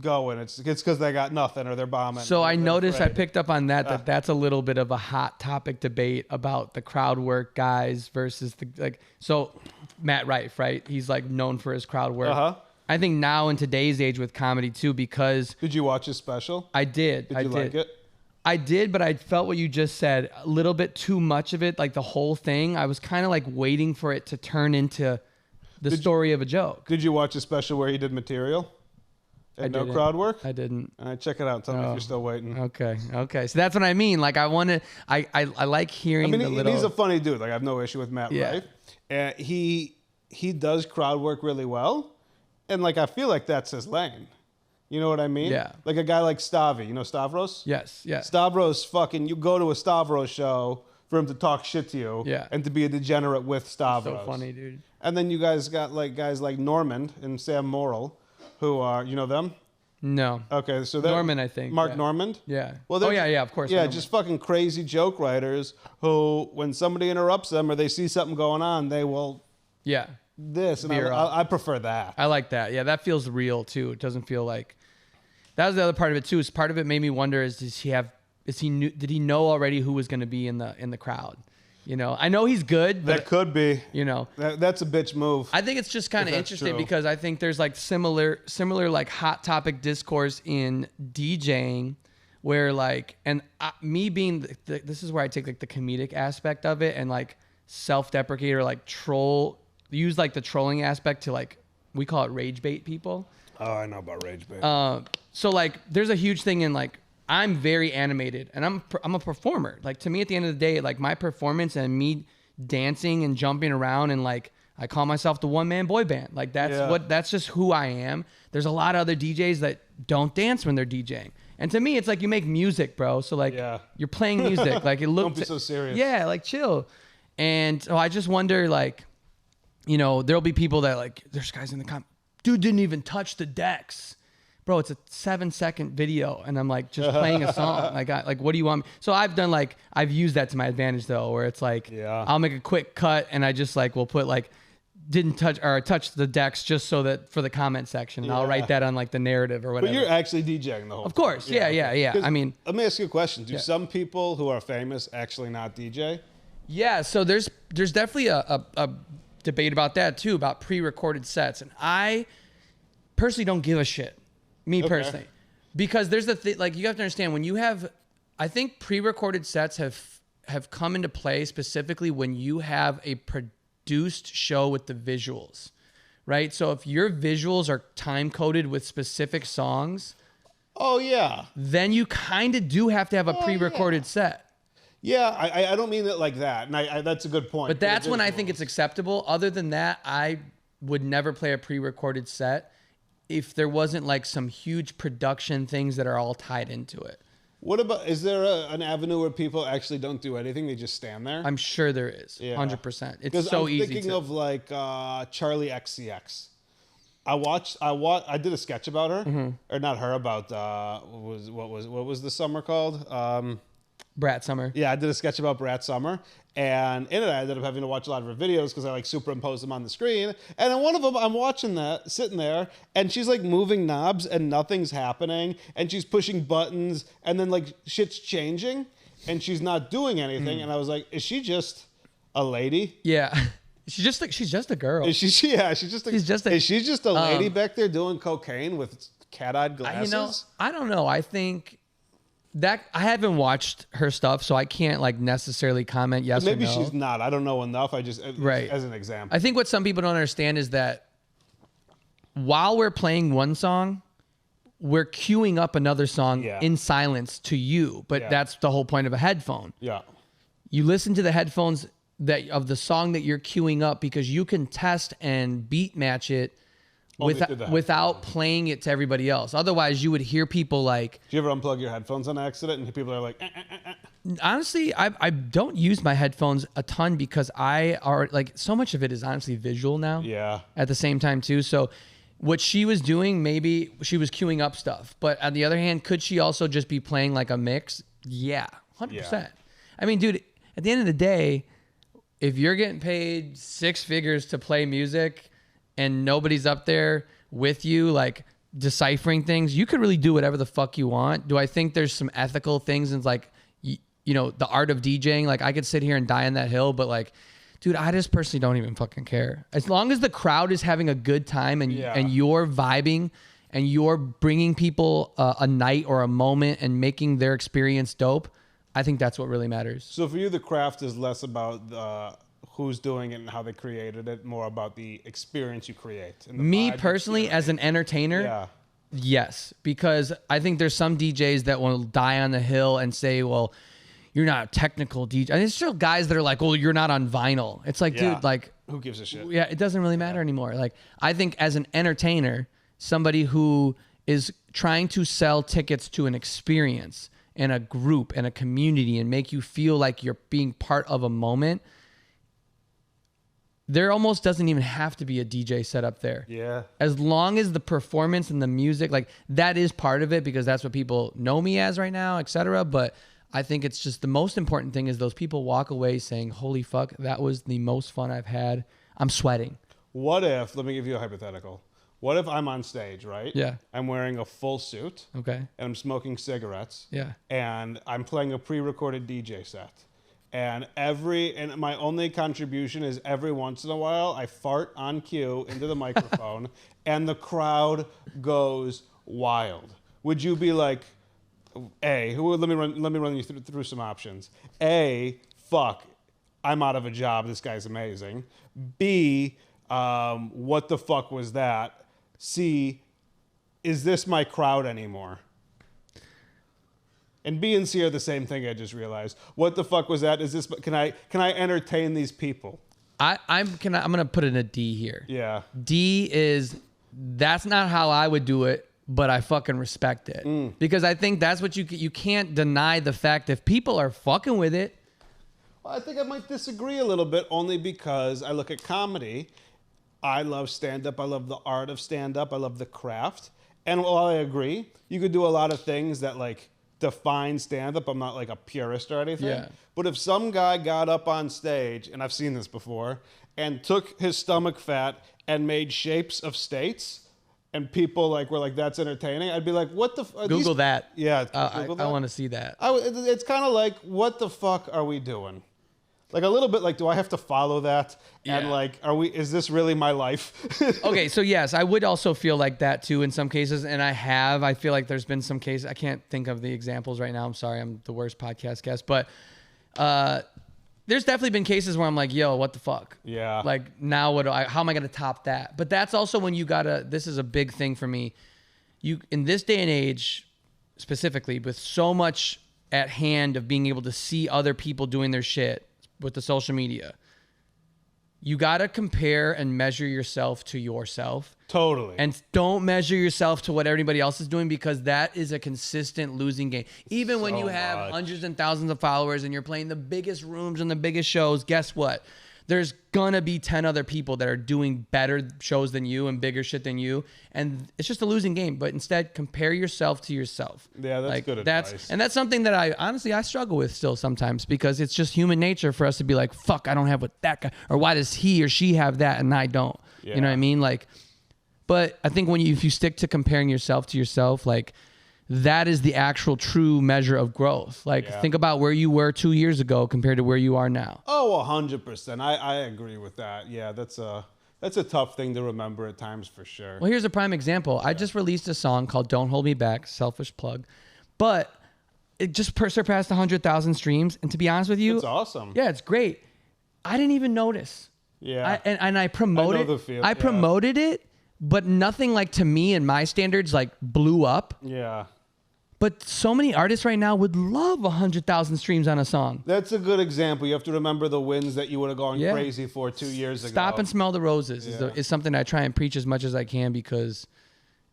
Going, it's because they got nothing or they're bombing. So I noticed, I picked up on that's a little bit of a hot topic debate about the crowd work guys versus the like. So Matt Rife, right? He's like known for his crowd work. I think now in today's age with comedy too, because did you watch his special? I did. Did you like it? I did, but I felt what you just said, a little bit too much of it, like the whole thing. I was kind of like waiting for it to turn into the story of a joke. Did you watch a special where he did material? And I no didn't. crowd work? I didn't. All right, check it out. Tell me if you're still waiting. Okay. So that's what I mean. Like, I want to. I like hearing the little. He's a funny dude. Like, I have no issue with Matt Yeah. Rife. And he does crowd work really well. And, like, I feel like that's his lane. You know what I mean? Yeah. Like a guy like Stavi. You know Stavros? Yes. Stavros fucking, you go to a Stavros show for him to talk shit to you. Yeah. And to be a degenerate with Stavros. So funny, dude. And then you guys got, like, guys like Normand and Sam Morrill, who are, you know them? No. Okay, so they're Norman, I think. Mark yeah. Normand? Yeah. Well, Oh, they're- yeah, of course. I Yeah, know just fucking crazy joke writers who, when somebody interrupts them or they see something going on, they will Yeah. this. And Veer I prefer that. I like that. Yeah, that feels real too. It doesn't feel like. That was the other part of it too. Is part of it made me wonder: did he know already who was going to be in the crowd? You know, I know he's good, but That could be. you know, That's a bitch move. I think it's just kind of If that's interesting true. because I think there's like similar like hot topic discourse in DJing where like, and me being, this is where I take like the comedic aspect of it and like self-deprecate or like use like the trolling aspect to like, we call it rage bait people. Oh, I know about rage bait. So like there's a huge thing in like, I'm very animated and I'm a performer. Like to me at the end of the day, like my performance and me dancing and jumping around and like I call myself the one man boy band. Like that's just who I am. There's a lot of other DJs that don't dance when they're DJing. And to me it's like you make music, bro. So like you're playing music. Like it looks Don't be so serious. Yeah, like chill. And so I just wonder like, you know, there'll be people that like there's guys in the comments, dude didn't even touch the decks. Bro, it's a 7-second video, and I'm like just playing a song. Like, what do you want me? So I've used that to my advantage though, where it's like, I'll make a quick cut, and I just like will put like, didn't touch or touch the decks just so that for the comment section, and I'll write that on like the narrative or whatever. But you're actually DJing the whole. Of course, time. yeah. 'Cause I mean, let me ask you a question. Do some people who are famous actually not DJ? yeah. So there's definitely a debate about that too, about pre-recorded sets, and I personally don't give a shit. Me personally, because there's the thing, like you have to understand when you have, I think pre-recorded sets have come into play specifically when you have a produced show with the visuals, right? So if your visuals are time coded with specific songs, Oh yeah, then you kind of do have to have a pre-recorded set. yeah. I don't mean it like that, and I that's a good point. But that's when I think it's acceptable. Other than that, I would never play a pre-recorded set if there wasn't like some huge production things that are all tied into it. What about, is there an avenue where people actually don't do anything? They just stand there? I'm sure there is. Yeah. 100%. It's Because so I'm easy thinking to. of like Charlie XCX. I did a sketch about her, Mm-hmm. or not her, about what was the summer called? Brat Summer. Yeah, I did a sketch about Brat Summer, and in it I ended up having to watch a lot of her videos because I like superimposed them on the screen. And in one of them, I'm watching that, sitting there, and she's like moving knobs and nothing's happening, and she's pushing buttons, and then like shit's changing, and she's not doing anything. And I was like, is she just a lady? Yeah. She's just a girl. Is she? Yeah, she's just. Is she just a lady back there doing cocaine with cat-eyed glasses? You know, I don't know. I think that I haven't watched her stuff, so I can't like necessarily comment yes Maybe or no. she's not. I don't know enough. I just Right. as an example. I think what some people don't understand is that while we're playing one song, we're queuing up another song in silence to you. But that's the whole point of a headphone. Yeah. You listen to the headphones of the song that you're queuing up because you can test and beat match it without playing it to everybody else. Otherwise, you would hear people like. Do you ever unplug your headphones on accident and people are like? Honestly, I don't use my headphones a ton because so much of it is honestly visual now. Yeah. At the same time too, so what she was doing, maybe she was queuing up stuff, but on the other hand, could she also just be playing like a mix? Yeah, 100%. I mean, dude, at the end of the day, if you're getting paid 6 figures to play music and nobody's up there with you, like deciphering things, you could really do whatever the fuck you want. Do I think there's some ethical things and like, you know, the art of DJing? Like I could sit here and die on that hill, but like, dude, I just personally don't even fucking care. As long as the crowd is having a good time and you're vibing and you're bringing people a night or a moment and making their experience dope, I think that's what really matters. So for you, the craft is less about who's doing it and how they created it, more about the experience you create. And the Me vibe personally, you as an entertainer, Yes, because I think there's some DJs that will die on the hill and say, well, you're not a technical DJ. And there's still guys that are like, well, you're not on vinyl. It's like, Yeah. dude, like, Who gives a shit? yeah, it doesn't really matter anymore. Like, I think as an entertainer, somebody who is trying to sell tickets to an experience and a group and a community and make you feel like you're being part of a moment, there almost doesn't even have to be a DJ set up there. Yeah. As long as the performance and the music, like that is part of it because that's what people know me as right now, etc. But I think it's just the most important thing is those people walk away saying, holy fuck, that was the most fun I've had. I'm sweating. What if, let me give you a hypothetical. What if I'm on stage, right? Yeah. I'm wearing a full suit. Okay. And I'm smoking cigarettes. Yeah. And I'm playing a pre-recorded DJ set. And my only contribution is every once in a while I fart on cue into the microphone and the crowd goes wild. Would you be like, let me run you through some options. A, fuck, I'm out of a job. This guy's amazing. B, what the fuck was that? C, is this my crowd anymore? And B and C are the same thing. I just realized. What the fuck was that? Is this? Can I entertain these people? I'm gonna put in a D here. Yeah. D is that's not how I would do it, but I fucking respect it because I think that's what you can't deny the fact if people are fucking with it. Well, I think I might disagree a little bit only because I look at comedy. I love stand-up. I love the art of stand-up. I love the craft. And while I agree, you could do a lot of things that like define stand-up. I'm not like a purist or anything. Yeah. But if some guy got up on stage, and I've seen this before, and took his stomach fat and made shapes of states, and people like were like, "That's entertaining," I'd be like, "What the?" Google that. Yeah, I Google that. want to see that. It's kind of like, what the fuck are we doing? Like a little bit like, do I have to follow that? And Yeah. like, is this really my life? Okay, so yes, I would also feel like that too in some cases, and I feel like there's been some cases. I can't think of the examples right now. I'm sorry, I'm the worst podcast guest, but there's definitely been cases where I'm like, yo, what the fuck? Yeah. Like now, how am I gonna top that? But that's also when you gotta. This is a big thing for me. You in this day and age, specifically with so much at hand of being able to see other people doing their shit with the social media. You got to compare and measure yourself to yourself. Totally. And don't measure yourself to what everybody else is doing because that is a consistent losing game. Even when you have much. hundreds and thousands of followers and you're playing the biggest rooms and the biggest shows, guess what? There's gonna be 10 other people that are doing better shows than you and bigger shit than you. And it's just a losing game. But instead, compare yourself to yourself. Yeah, that's good advice. And that's something that I struggle with still sometimes because it's just human nature for us to be like, fuck, I don't have what that guy, or why does he or she have that and I don't? Yeah. You know what I mean? Like, but I think if you stick to comparing yourself to yourself, like that is the actual true measure of growth. Like Yeah. think about where you were 2 years ago compared to where you are now. Oh, 100%. I agree with that. Yeah, that's a tough thing to remember at times for sure. Well, here's a prime example. I just released a song called Don't Hold Me Back, selfish plug, but it just surpassed 100,000 streams. And to be honest with you, It's awesome. yeah, it's great. I didn't even notice. Yeah. And I promoted, I know the feel, I yeah. promoted it, but nothing like to me and my standards like blew up. Yeah. But so many artists right now would love 100,000 streams on a song. That's a good example. You have to remember the wins that you would have gone Yeah. crazy for 2 years ago. Stop and smell the roses Yeah. is something I try and preach as much as I can because,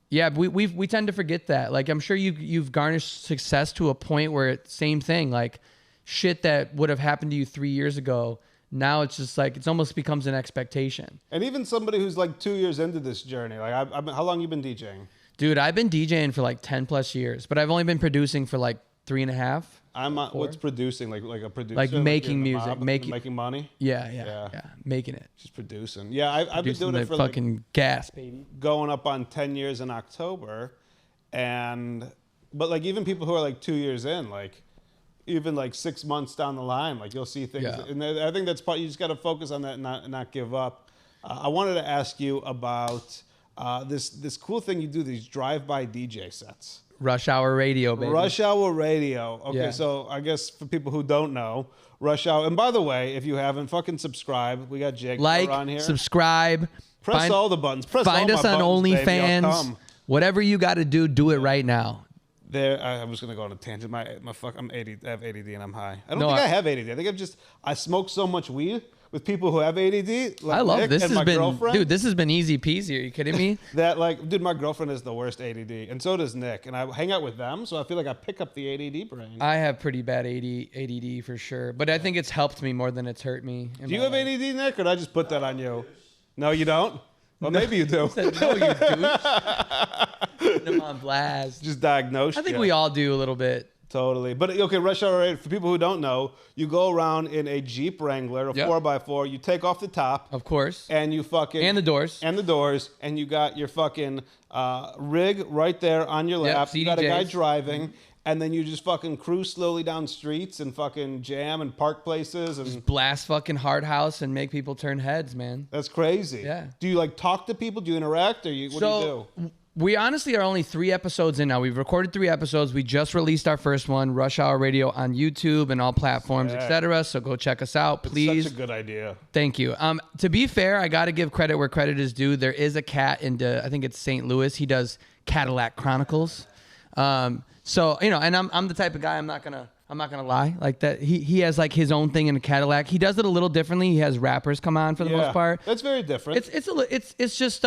yeah, we tend to forget that. Like I'm sure you've garnished success to a point where it's same thing. Like shit that would have happened to you 3 years ago. Now it's just like it's almost becomes an expectation. And even somebody who's like 2 years into this journey, like how long you been DJing? Dude, I've been DJing for like 10 plus years, but I've only been producing for like 3.5. What's producing? Like a producer? Like making you're in the music, mob, making money? Yeah, making it. Just producing. Yeah, I've been Producing doing it the for like fucking gas, baby. going up on 10 years in October. But like even people who are like 2 years in, like even like 6 months down the line, like you'll see things. Yeah. And I think that's part, you just got to focus on that and not give up. I wanted to ask you about this cool thing you do, these drive-by DJ sets. Rush Hour Radio, baby. Rush Hour Radio. Okay, Yeah. so I guess for people who don't know, Rush Hour. And by the way, if you haven't, fucking subscribe. We got Jake Like, on here. subscribe. Press all the buttons. Press find all us my on buttons, baby. I'll OnlyFans. come. Whatever you got to do it right now. I was gonna go on a tangent. I'm 80. I have ADD and I'm high. I don't No, think I have ADD. I think I smoke so much weed with people who have ADD. Like I love Nick this. and Has my been, girlfriend. dude. This has been easy peasy. Are you kidding me? That like, dude, my girlfriend is the worst ADD, and so does Nick. And I hang out with them, so I feel like I pick up the ADD brain. I have pretty bad ADD for sure, but I think it's helped me more than it's hurt me. Do you have ADD, Nick, or did I just put that on you? No, you don't. Well, maybe you do. No, you douche. Putting them on blast. Just diagnosed. I think you. we all do a little bit. Totally. But okay, Rush Hour 8, for people who don't know, you go around in a Jeep Wrangler, a Yep. 4x4, you take off the top. Of course. And you fucking... And the doors. And you got your fucking rig right there on your lap. You got a guy CDJs. driving, and then you just fucking cruise slowly down streets and fucking jam and park places. And Blast fucking hard house and make people turn heads, man. that's crazy. Yeah. Do you like talk to people? Do you interact? Or what do you do? We honestly are only 3 episodes in now. We've recorded 3 episodes. We just released our first one, Rush Hour Radio, on YouTube and all platforms, Sick. etc. So go check us out, please. Such a good idea. Thank you. To be fair, I got to give credit where credit is due. There is a cat in, I think it's St. Louis. He does Cadillac Chronicles. So and I'm the type of guy. I'm not gonna lie. Like that, he has like his own thing in a Cadillac. He does it a little differently. He has rappers come on for the most part. That's very different. It's just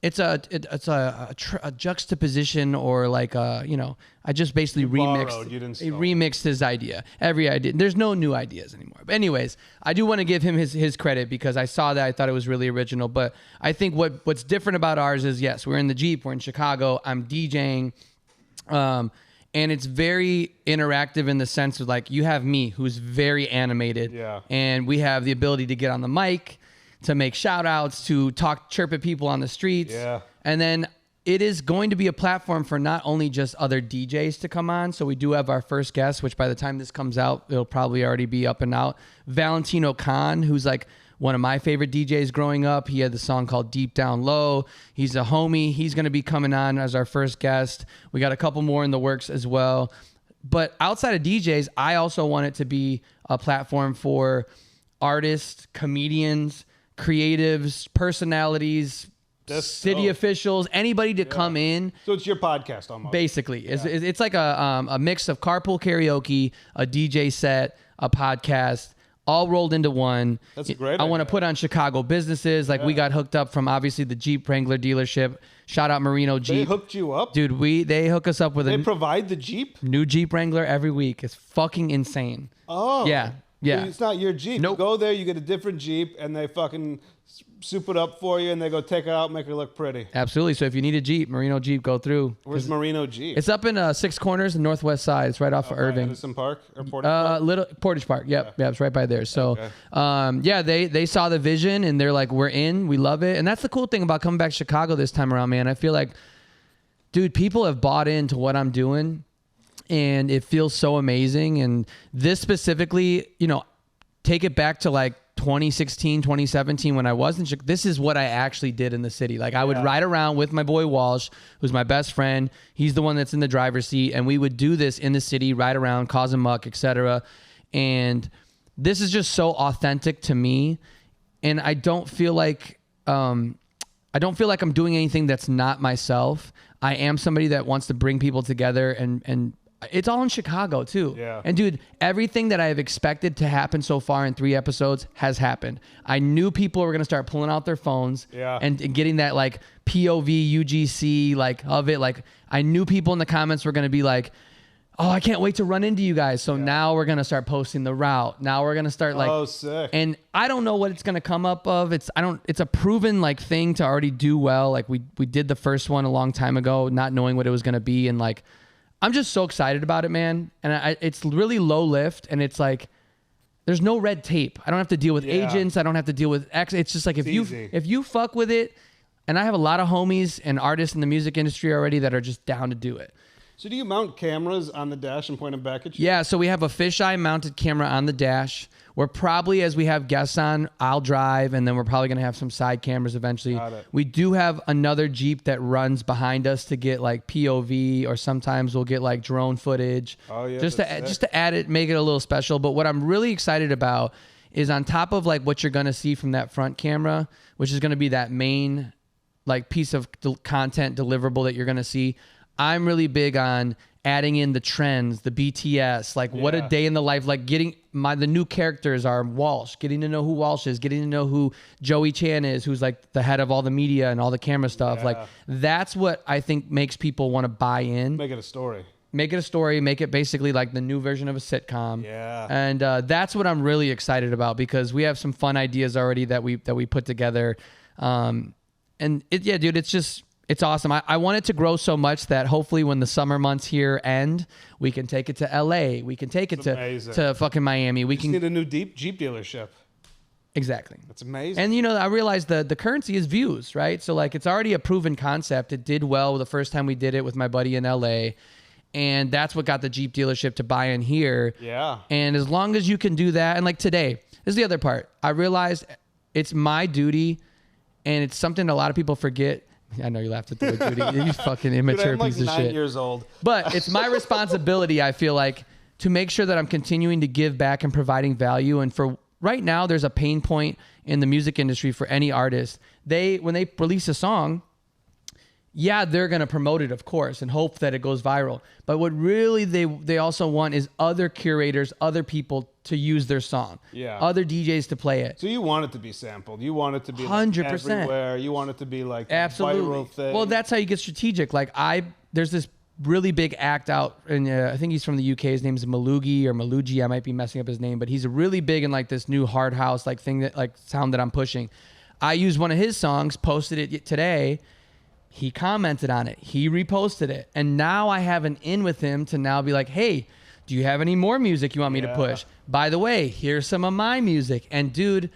it's a juxtaposition, or like I just basically remixed his idea. Every idea. There's no new ideas anymore. But anyways, I do want to give him his credit because I saw that. I thought it was really original. But I think what's different about ours is, yes, we're in the Jeep, we're in Chicago, I'm DJing, and it's very interactive in the sense of like you have me who's very animated, and we have the ability to get on the mic, to make shout outs, to chirp at people on the streets. Yeah. And then it is going to be a platform for not only just other DJs to come on. So we do have our first guest, which by the time this comes out, it'll probably already be up and out. Valentino Khan, who's like one of my favorite DJs growing up. He had the song called Deep Down Low. He's a homie. He's going to be coming on as our first guest. We got a couple more in the works as well. But outside of DJs, I also want it to be a platform for artists, comedians, creatives, personalities, city officials, anybody to come in. So it's your podcast almost. Basically. It's like a mix of carpool karaoke, a DJ set, a podcast, all rolled into one. That's a great I want to idea. put on Chicago businesses. Like we got hooked up from obviously the Jeep Wrangler dealership. Shout out Marino Jeep. They hooked you up? Dude, they hook us up with They a provide the Jeep? new Jeep Wrangler every week. It's fucking insane. Oh. Yeah. Yeah. It's not your Jeep. Nope. You go there, you get a different Jeep, and they fucking soup it up for you, and they go take it out, make it look pretty. Absolutely. So if you need a Jeep, Marino Jeep, go through. Where's Marino Jeep? It's up in Six Corners, the northwest side. It's right off of Irving. Edison Park or Portage Park? Little Portage Park. Yep. Yeah, it's right by there. So, they saw the vision and they're like, we're in, we love it. And that's the cool thing about coming back to Chicago this time around, man. I feel like, dude, people have bought into what I'm doing and it feels so amazing. And this specifically, take it back to like 2016, 2017 when I was in Chicago. This is what I actually did in the city. Like I would ride around with my boy Walsh, who's my best friend. He's the one that's in the driver's seat. And we would do this in the city, ride around, cause a muck, etc. And this is just so authentic to me. And I don't feel like I'm doing anything that's not myself. I am somebody that wants to bring people together and it's all in Chicago too. Yeah. And dude, everything that I have expected to happen so far in 3 episodes has happened. I knew people were going to start pulling out their phones and getting that like POV UGC like of it. Like I knew people in the comments were going to be like, oh, I can't wait to run into you guys. So now we're going to start posting the route. Now we're going to start like, oh, sick. And I don't know what it's going to come up of. It's a proven like thing to already do well. Like we did the first one a long time ago, not knowing what it was going to be. And like, I'm just so excited about it, man. And it's really low lift. And it's like, there's no red tape. I don't have to deal with agents. I don't have to deal with X. It's just like, if you fuck with it, and I have a lot of homies and artists in the music industry already that are just down to do it. So do you mount cameras on the dash and point them back at you? Yeah, so we have a fisheye mounted camera on the dash. We're probably, as we have guests on, I'll drive, and then we're probably going to have some side cameras eventually. Got it. We do have another Jeep that runs behind us to get like POV, or sometimes we'll get like drone footage. Oh, yeah, just that's to add it, make it a little special. But what I'm really excited about is on top of like what you're going to see from that front camera, which is going to be that main like piece of content deliverable that you're going to see. I'm really big on adding in the trends, the BTS, like what a day in the life, like getting the new characters are Walsh, getting to know who Walsh is, getting to know who Joey Chan is, who's like the head of all the media and all the camera stuff. Yeah. Like that's what I think makes people want to buy in. Make it a story. Make it a story, make it basically like the new version of a sitcom. Yeah. And that's what I'm really excited about because we have some fun ideas already that we put together. And dude, it's awesome. I want it to grow so much that hopefully when the summer months here end, we can take it to LA. We can take it to fucking Miami. We can need a new Jeep dealership. Exactly. That's amazing. And, you know, I realized the currency is views, right? So, like, it's already a proven concept. It did well the first time we did it with my buddy in LA. And that's what got the Jeep dealership to buy in here. Yeah. And as long as you can do that, and like today, this is the other part. I realized it's my duty, and it's something a lot of people forget. I know you laughed at the word duty. You fucking immature Dude, I'm piece like of 9 shit. years old. But it's my responsibility, I feel like, to make sure that I'm continuing to give back and providing value. And for right now, there's a pain point in the music industry for any artist. When they release a song, yeah, they're going to promote it, of course, and hope that it goes viral. But what really they also want is other curators, other people to use their song. Yeah. Other DJs to play it. So you want it to be sampled. You want it to be 100%. Like everywhere. You want it to be like absolutely a viral thing. Well, that's how you get strategic. Like there's this really big act out, and I think he's from the UK. His name's Malugi. I might be messing up his name, but he's really big in like this new hard house like thing that like sound that I'm pushing. I used one of his songs, posted it today. He commented on it. He reposted it. And now I have an in with him to now be like, hey, do you have any more music you want me to push? By the way, here's some of my music. And dude,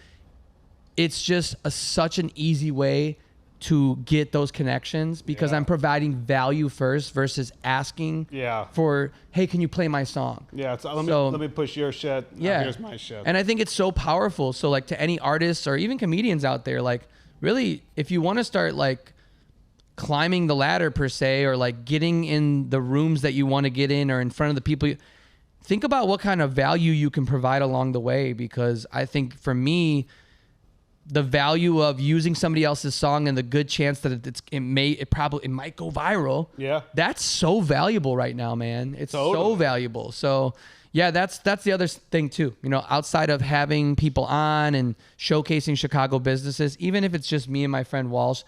it's just such an easy way to get those connections because I'm providing value first versus asking for, hey, can you play my song? Yeah, let me push your shit. Yeah. Here's my shit. And I think it's so powerful. So like to any artists or even comedians out there, like really, if you want to start like climbing the ladder per se, or like getting in the rooms that you want to get in or in front of the people, think about what kind of value you can provide along the way. Because I think for me, the value of using somebody else's song and the good chance that it might go viral. Yeah. That's so valuable right now, man. It's so valuable. So yeah, that's the other thing too. You know, outside of having people on and showcasing Chicago businesses, even if it's just me and my friend Walsh,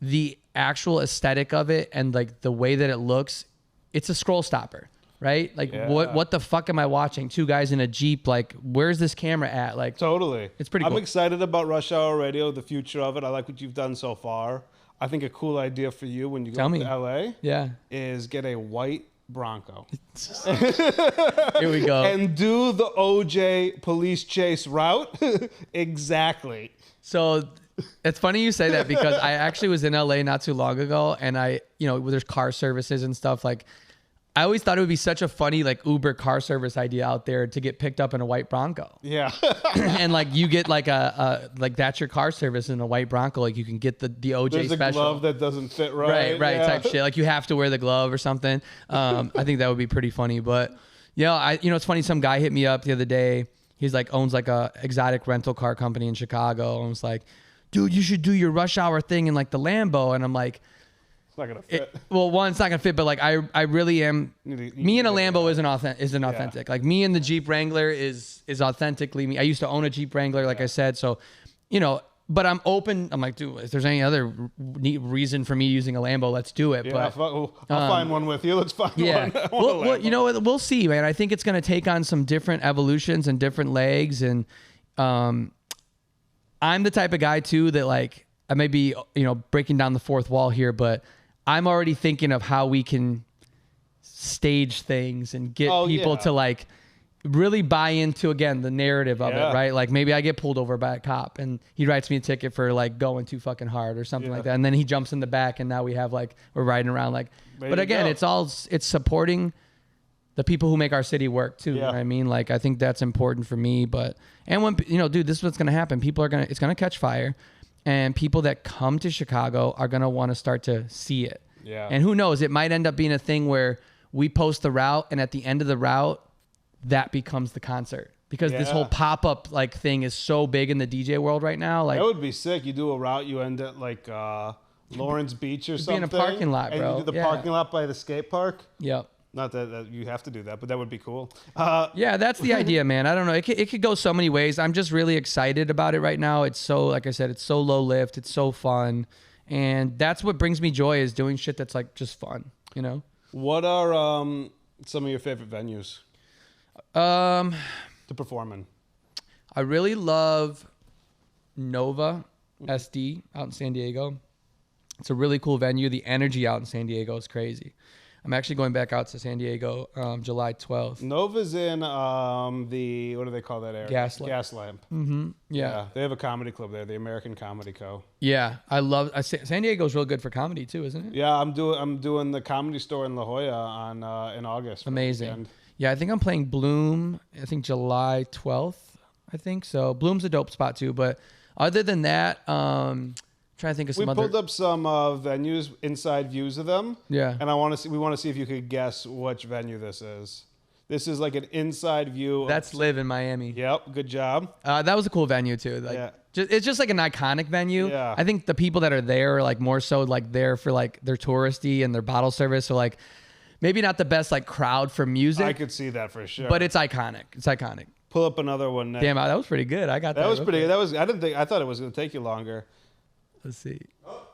the actual aesthetic of it and like the way that it looks, it's a scroll stopper, right? Like what the fuck am I watching? Two guys in a Jeep, like where's this camera at? Like totally. It's pretty cool. I'm excited about Rush Hour Radio, the future of it. I like what you've done so far. I think a cool idea for you when you go to LA is get a white Bronco. Here we go. And do the OJ police chase route. Exactly. So it's funny you say that because I actually was in LA not too long ago, and there's car services and stuff. Like, I always thought it would be such a funny like Uber car service idea out there to get picked up in a white Bronco. Yeah. And like you get like like that's your car service in a white Bronco. Like you can get the OJ There's special. a glove that doesn't fit right. Right, type shit. Like you have to wear the glove or something. I think that would be pretty funny. But it's funny. Some guy hit me up the other day. He's like owns like a exotic rental car company in Chicago, and was like, dude, you should do your Rush Hour thing in like the Lambo. And I'm like, it's not gonna fit. One, it's not gonna fit, but like I really am. Me in a Lambo isn't authentic. Like me in the Jeep Wrangler is authentically me. I used to own a Jeep Wrangler, like I said. So, but I'm open. I'm like, dude, if there's any other reason for me using a Lambo, let's do it. Yeah, but I'll find one with you. Let's find one. We'll see, man. I think it's gonna take on some different evolutions and different legs, and I'm the type of guy too that like I may be breaking down the fourth wall here, but I'm already thinking of how we can stage things and get people to like really buy into, again, the narrative of it, right? Like maybe I get pulled over by a cop and he writes me a ticket for like going too fucking hard or something like that. And then he jumps in the back and now we're riding around like, but again, it's supporting the people who make our city work too. You know what I mean? Like, I think that's important for me, and when, dude, this is what's going to happen. It's going to catch fire, and people that come to Chicago are going to want to start to see it. Yeah. And who knows, it might end up being a thing where we post the route, and at the end of the route, that becomes the concert. Because this whole pop-up like thing is so big in the DJ world right now. Like, that would be sick. You do a route, you end at like Lawrence Beach or Could be in something. a parking lot, and bro. you do the Yeah. parking lot by the skate park. Yep. Not that you have to do that, but that would be cool. Yeah, that's the idea, man. I don't know. It could go so many ways. I'm just really excited about it right now. It's so, like I said, it's so low lift. It's so fun. And that's what brings me joy is doing shit that's like just fun, you know? What are some of your favorite venues to perform in? I really love Nova SD out in San Diego. It's a really cool venue. The energy out in San Diego is crazy. I'm actually going back out to San Diego July 12th. Nova's in the, what do they call that area? Gaslamp. Mm-hmm. Yeah. They have a comedy club there, the American Comedy Co. Yeah. I love San Diego's real good for comedy too, isn't it? Yeah, I'm doing the Comedy Store in La Jolla on in August. for the Amazing. weekend. Yeah, I think I'm playing Bloom, I think July 12th, I think. So Bloom's a dope spot too. But other than that, trying to think of some We other. pulled up some venues, inside views of them. Yeah. And we want to see if you could guess which venue this is. This is like an inside view. That's Live in Miami. Yep, good job. That was a cool venue too. Like, Yeah. it's just like an iconic venue. Yeah. I think the people that are there are like more so like there for like their touristy and their bottle service. So like maybe not the best like crowd for music, I could see that for sure. but it's iconic. It's iconic. Pull up another one next. Damn, that was pretty good. I got that. That was pretty. Okay. That was. I thought it was going to take you longer. Let's see.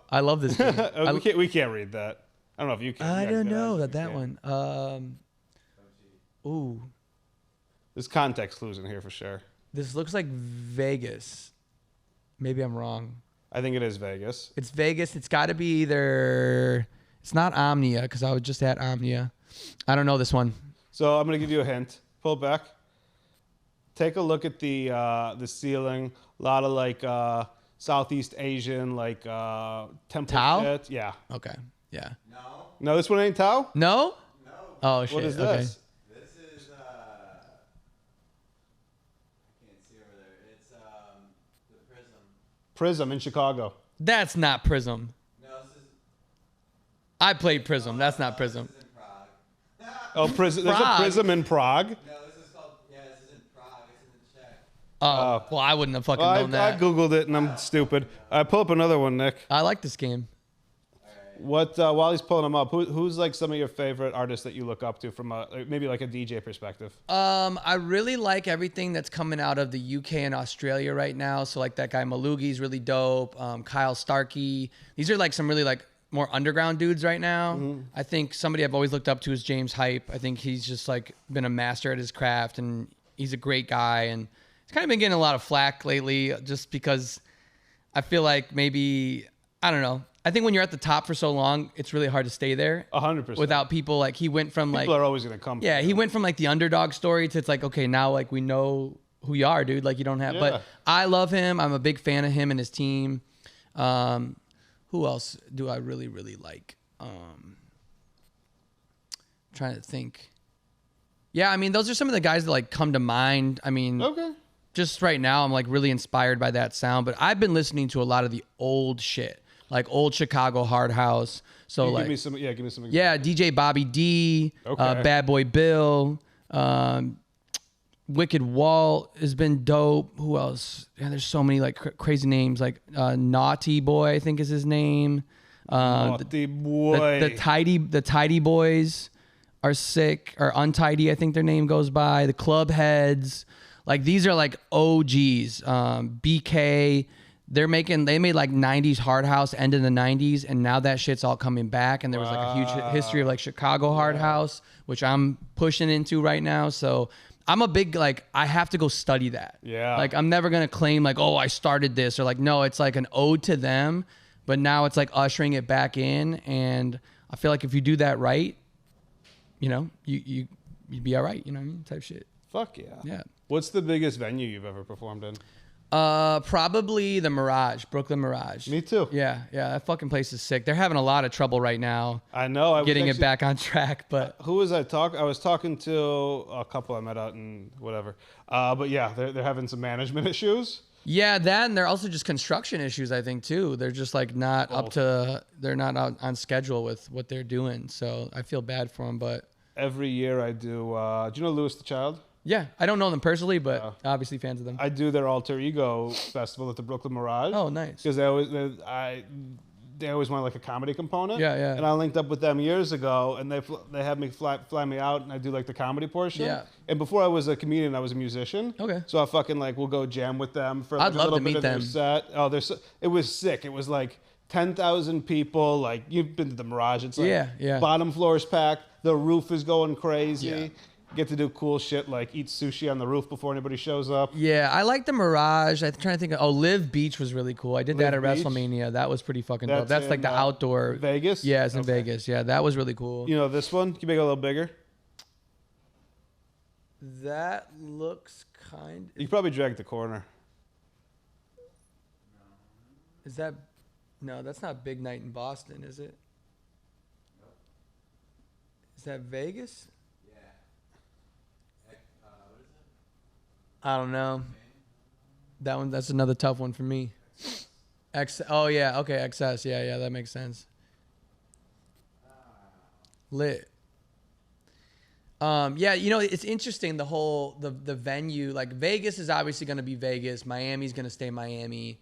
I love this game. We can't read that. I don't know if you can. I Yeah, don't yeah, know you that can. one. Ooh, There's context clues in here for sure. this looks like Vegas. Maybe I'm wrong. I think it is Vegas. It's Vegas. It's got to be either. It's not Omnia because I was just at Omnia. I don't know this one. So I'm going to give you a hint. Pull it back. Take a look at the ceiling. A lot of like Southeast Asian like temple Tao? shit. Yeah. Okay. Yeah. No, this one ain't Tao. No. Oh shit. What is Okay. this? This is I can't see over there. It's the Prism. Prism in Chicago. That's not Prism. No, this is I played Prism. That's not Prism. this is in Prague. Oh, Prism. There's a Prague? Prism in Prague. No, this is called this is in Prague. It's in the Czech. Oh, well, I wouldn't have fucking Well, known I that. googled it and I'm stupid. Pull up another one, Nick. I like this game. What while he's pulling them up, who's like some of your favorite artists that you look up to from maybe like a DJ perspective? I really like everything that's coming out of the UK and Australia right now. So like that guy Malugi's really dope. Kyle Starkey. These are like some really like more underground dudes right now. I think somebody I've always looked up to is James Hype. I think he's just like been a master at his craft and he's a great guy. And he's kind of been getting a lot of flack lately just because I feel like maybe, I don't know. I think when you're at the top for so long, it's really hard to stay there 100%. without people. Like he went from People are always gonna come. yeah, he went from like the underdog story to it's like, okay, now like we know who you are, dude. Like you don't have, Yeah. but I love him. I'm a big fan of him and his team. Who else do I really, really like? Trying to think. Yeah, I mean, those are some of the guys that like come to mind. I mean, Okay. just right now, I'm like really inspired by that sound, but I've been listening to a lot of the old shit, like old Chicago hard house. So like, give me some. Yeah, give me some. yeah, DJ Bobby D, Okay. Bad Boy Bill, Wicked Walt has been dope. Who else? Yeah, there's so many like crazy names. Like Naughty Boy, I think is his name. Naughty boy. The Tidy Boys are sick, or Untidy, I think their name goes by. The Club Heads, like these are like OGs. BK. They made like 90s hard house end in the 90s, and now that shit's all coming back. And there was like a huge history of like Chicago hard house, which I'm pushing into right now. So I'm a big, like, I have to go study that. Yeah. Like, I'm never going to claim like, oh, I started this, or like, no, it's like an ode to them, but now it's like ushering it back in. And I feel like if you do that right, you know, you'd be all right. You know what I mean? Type shit. Fuck yeah. Yeah. What's the biggest venue you've ever performed in? Probably the Mirage, Brooklyn Mirage. Me too. Yeah, that fucking place is sick. They're having a lot of trouble right now I know. I was getting it actually- back on track, but Who was I talking? I was talking to a couple I met out in whatever. But yeah, they're having some management issues. yeah, that and they're also just construction issues, I think too. They're just like not up to, they're not on schedule with what they're doing. So I feel bad for them, but Every year I do. Do you know Louis the Child? yeah, I don't know them personally, but obviously fans of them. I do their alter ego festival at the Brooklyn Mirage. Oh, nice. Because they always want like a comedy component. Yeah, yeah. And I linked up with them years ago, and they had me fly me out, and I do like the comedy portion. Yeah. And before I was a comedian, I was a musician. Okay. So I fucking like will go jam with them for like I'd a love little to bit meet of their them. set. Oh, it was sick. It was like 10,000 people. Like you've been to the Mirage. It's like Yeah. bottom floor is packed. The roof is going crazy. Yeah. Get to do cool shit like eat sushi on the roof before anybody shows up. Yeah, I like the Mirage. I'm trying to think. Live Beach was really cool. I did that at Live Beach? WrestleMania. That was pretty fucking dope. That's That's like in, the outdoor. Vegas? Yeah, it's in Okay. Vegas. Yeah, that was really cool. You know this one? Can you make it a little bigger? That looks kind. You could probably drag the corner. Is that? No, that's not Big Night in Boston, is it? Is that Vegas? Yeah. What is it? I don't know. That one. That's another tough one for me. Oh yeah. Okay. XS. Yeah. That makes sense. Lit. Yeah, it's interesting, the whole the venue. Like Vegas is obviously going to be Vegas. Miami's going to stay Miami.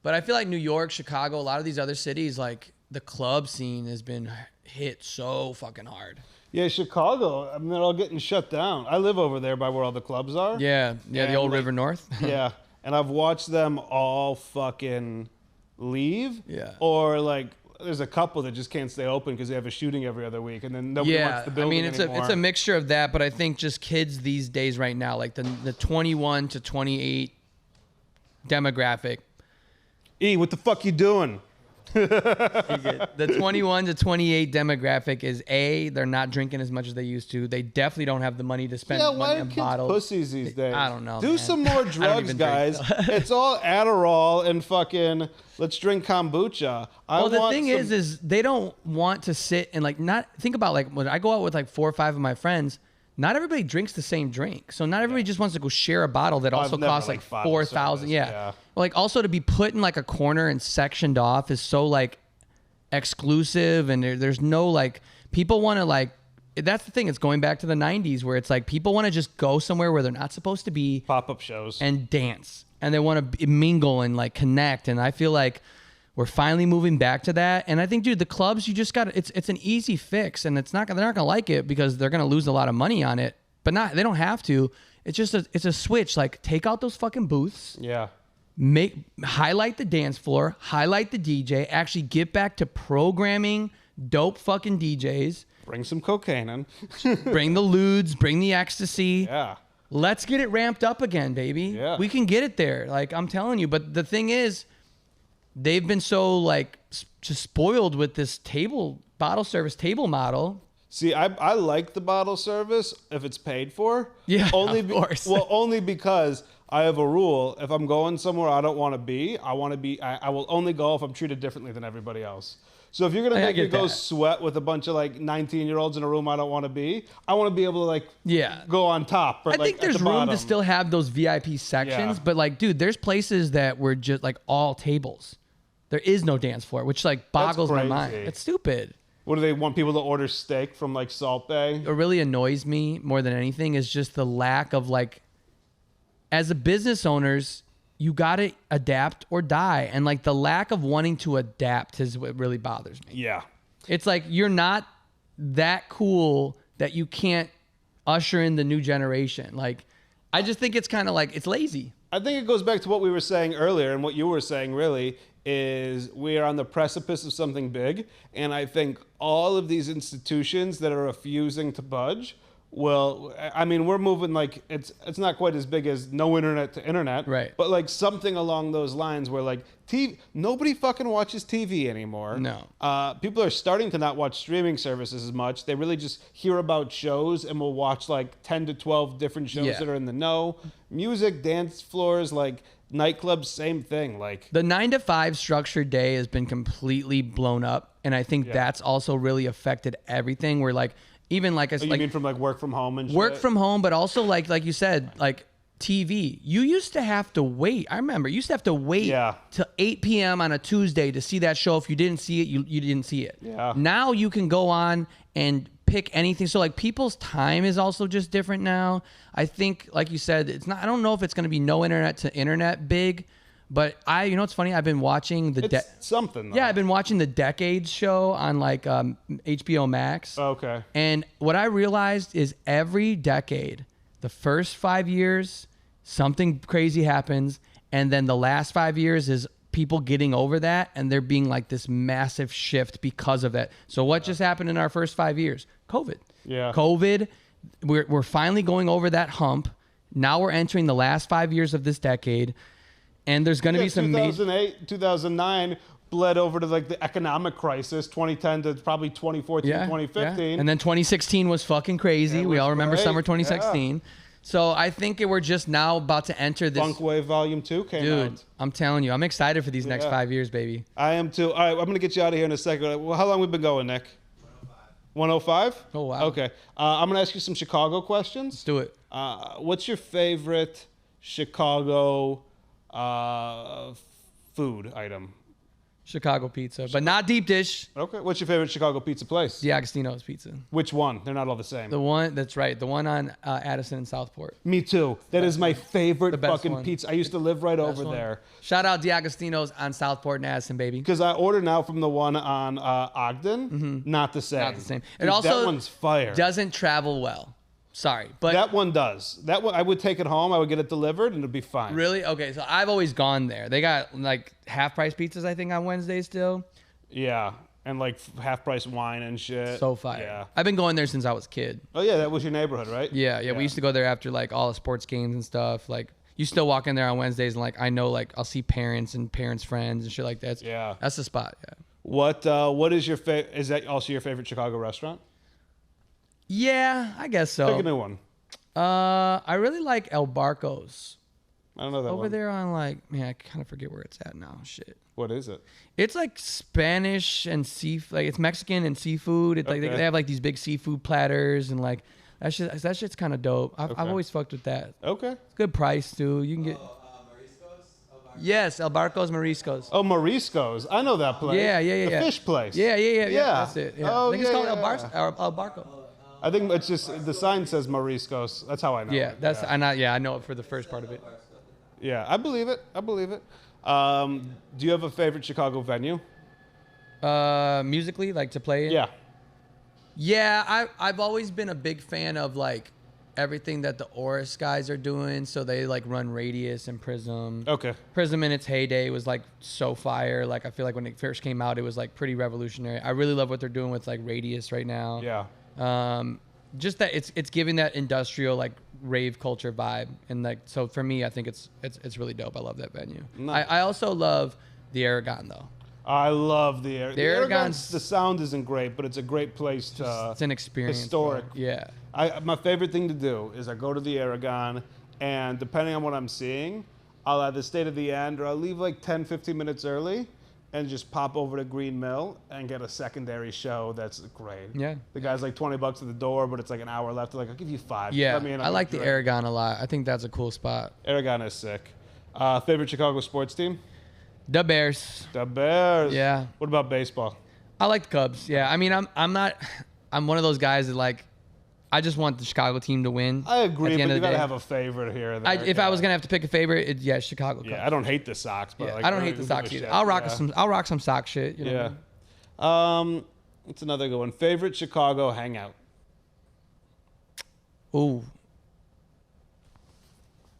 But I feel like New York, Chicago, a lot of these other cities, like the club scene has been hit so fucking hard. Yeah, Chicago. I mean, they're all getting shut down. I live over there by where all the clubs are. Yeah, the And, old like, River North. Yeah, and I've watched them all fucking leave. Yeah. Or like, there's a couple that just can't stay open because they have a shooting every other week, and then nobody wants the building it's anymore. a mixture of that, but I think just kids these days right now, like the 21 to 28 demographic. What the fuck you doing? The 21 to 28 demographic is they're not drinking as much as they used to. They definitely don't have the money to spend Yeah, why money are on kids bottles. pussies these days? I don't know, Do man. some more I don't drugs, even drink, guys. It's all Adderall and fucking let's drink kombucha. Well, the thing is they don't want to sit and like not think about like when I go out with like 4 or 5 of my friends. Not everybody drinks the same drink, so not everybody just wants to go share a bottle that also I've never costs like liked bottle 4,000. service, Yeah. yeah. Like also to be put in like a corner and sectioned off is so like exclusive, and there's no like people want to like. That's the thing. It's going back to the 90s where it's like people want to just go somewhere where they're not supposed to be pop-up shows and dance, and they want to mingle and like connect. And I feel like we're finally moving back to that. And I think, dude, the clubs, you just got it's an easy fix, and they're not gonna like it because they're gonna lose a lot of money on it. But they don't have to. It's just it's a switch. Like take out those fucking booths. Yeah. Highlight the dance floor, highlight the DJ, actually get back to programming dope fucking DJs. Bring some cocaine in. Bring the lewds, bring the ecstasy. Yeah. Let's get it ramped up again, baby. Yeah. We can get it there. Like I'm telling you, but the thing is, they've been so like just spoiled with this bottle service table model. See, I like the bottle service if it's paid for. Yeah, of course. Well, only because I have a rule. If I'm going somewhere I don't want to be, I will only go if I'm treated differently than everybody else. So if you're going to make me get go that. sweat with a bunch of like 19-year-olds in a room I don't want to be, I want to be able to like go on top. Or, I think there's room to still have those VIP sections, Yeah. but like, dude, there's places that were just like all tables. There is no dance floor, which like boggles my mind. crazy. It's stupid. What do they want people to order steak from like Salt Bay? What really annoys me more than anything is just the lack of like, as a business owners, you got to adapt or die. And like the lack of wanting to adapt is what really bothers me. Yeah. It's like you're not that cool that you can't usher in the new generation. Like, I just think it's kind of like, it's lazy. I think it goes back to what we were saying earlier, and what you were saying really is we are on the precipice of something big, and I think all of these institutions that are refusing to budge will, I mean, we're moving like it's not quite as big as no internet to internet, Right. But like something along those lines where like nobody fucking watches TV anymore. No. People are starting to not watch streaming services as much. They really just hear about shows and will watch like 10 to 12 different shows Yeah. that are in the know. Music, dance floors, like nightclubs, same thing. Like The 9 to 5 structured day has been completely blown up. And I think that's also really affected everything. Where like, even like, you mean from like work from home and shit? work from home, but also like you said, like TV. You used to have to wait. I remember you used to have to wait till 8 p.m. on a Tuesday to see that show. If you didn't see it, you didn't see it. Yeah. Now you can go on and pick anything. So like people's time is also just different now. I think, like you said, it's not. I don't know if it's going to be no internet to internet big, But you know what's funny? I've been watching the It's something. Though. yeah, I've been watching the Decades show on like HBO Max. Okay. And what I realized is every decade, the first 5 years, something crazy happens, and then the last 5 years is people getting over that, and there being like this massive shift because of that. So what just happened in our first 5 years? COVID. Yeah. COVID. We're finally going over that hump. Now we're entering the last 5 years of this decade, and there's going to be some 2008, 2009 bled over to like the economic crisis, 2010 to probably 2014, 2015. And then 2016 was fucking crazy. It We was all remember great. summer 2016. So I think we're just now about to enter this. Funk Wave Volume 2 came Dude, out. I'm telling you, I'm excited for these next Yeah. 5 years, baby. I am too. All right, I'm going to get you out of here in a second. Well, how long we been going, Nick? 105? Oh, wow. Okay. I'm going to ask you some Chicago questions. Let's do it. What's your favorite Chicago food item? Chicago pizza, but not deep dish. Okay. What's your favorite Chicago pizza place? D'Agostino's pizza. Which one? They're not all the same. The one, that's right. The one on Addison and Southport. Me too. That is my favorite The best fucking one. pizza. I used to live right over one. there. Shout out D'Agostino's on Southport and Addison, baby. Because I order now from the one on Ogden. Not the same. Not the same. Dude, It also that one's fire. doesn't travel well. Sorry, but That one does. That one, I would take it home. I would get it delivered, and it'd be fine. really, okay. So I've always gone there. They got like half price pizzas, I think, on Wednesdays still. Yeah, and like half price wine and shit. So fire. Yeah. I've been going there since I was a kid. Oh yeah, that was your neighborhood, right? Yeah. We used to go there after like all the sports games and stuff. Like you still walk in there on Wednesdays and like I know like I'll see parents and parents' friends and shit like that. Yeah. That's the spot. Yeah. What is your favorite? Is that also your favorite Chicago restaurant? Yeah, I guess so. Pick a new one. I really like El Barco's I don't know that over one. there on like man, I kind of forget where it's at now. Shit. What is it? It's like Spanish and like it's Mexican and seafood. It's like Okay. they have like these big seafood platters and like that shit's kind of dope. I've Okay. always fucked with that. Okay. It's good price too. You can get yes, El Barco's Mariscos. Oh, Morisco's. I know that place. Yeah. The fish place. Yeah. Yeah. That's it. Yeah. Oh, I think it's yeah, called yeah. El Barco. I think it's just the sign says Morisco's. That's how I know. Yeah, it. that's I know it for the first part of it. Yeah, I believe it. Do you have a favorite Chicago venue? Musically, like to play in? Yeah. Yeah, I've always been a big fan of like everything that the Oris guys are doing. So they like run Radius and Prism. Okay. Prism in its heyday was like so fire. Like I feel like when it first came out, it was like pretty revolutionary. I really love what they're doing with like Radius right now. Yeah. Just that it's giving that industrial like rave culture vibe, and like so for me, I think it's really dope. I love that venue. Nice. I also love the Aragon though. I love the Aragon. The Aragon's- The sound isn't great, but it's a great place to. It's an experience. Historic. bro. Yeah. My favorite thing to do is I go to the Aragon, and depending on what I'm seeing, I'll either stay to the end or I'll leave like 10, 15 minutes early and just pop over to Green Mill and get a secondary show that's great. Yeah. The guy's like $20 at the door, but it's like an hour left. They're like, I'll give you 5. Yeah. Let me in on I like the drink. Aragon a lot. I think that's a cool spot. Aragon is sick. Favorite Chicago sports team? The Bears. The Bears. Yeah. What about baseball? I like the Cubs. Yeah. I mean, I'm one of those guys that like, I just want the Chicago team to win. I agree, at the but end you of the gotta day. have a favorite here. Or there. If I was gonna have to pick a favorite, Chicago Cubs. Yeah, I don't hate the Sox, but Yeah, like, I don't who hate the gives Sox a either. shit? I'll rock some Sox shit. You know what I Yeah. mean? What's another good one? Favorite Chicago hangout? Ooh.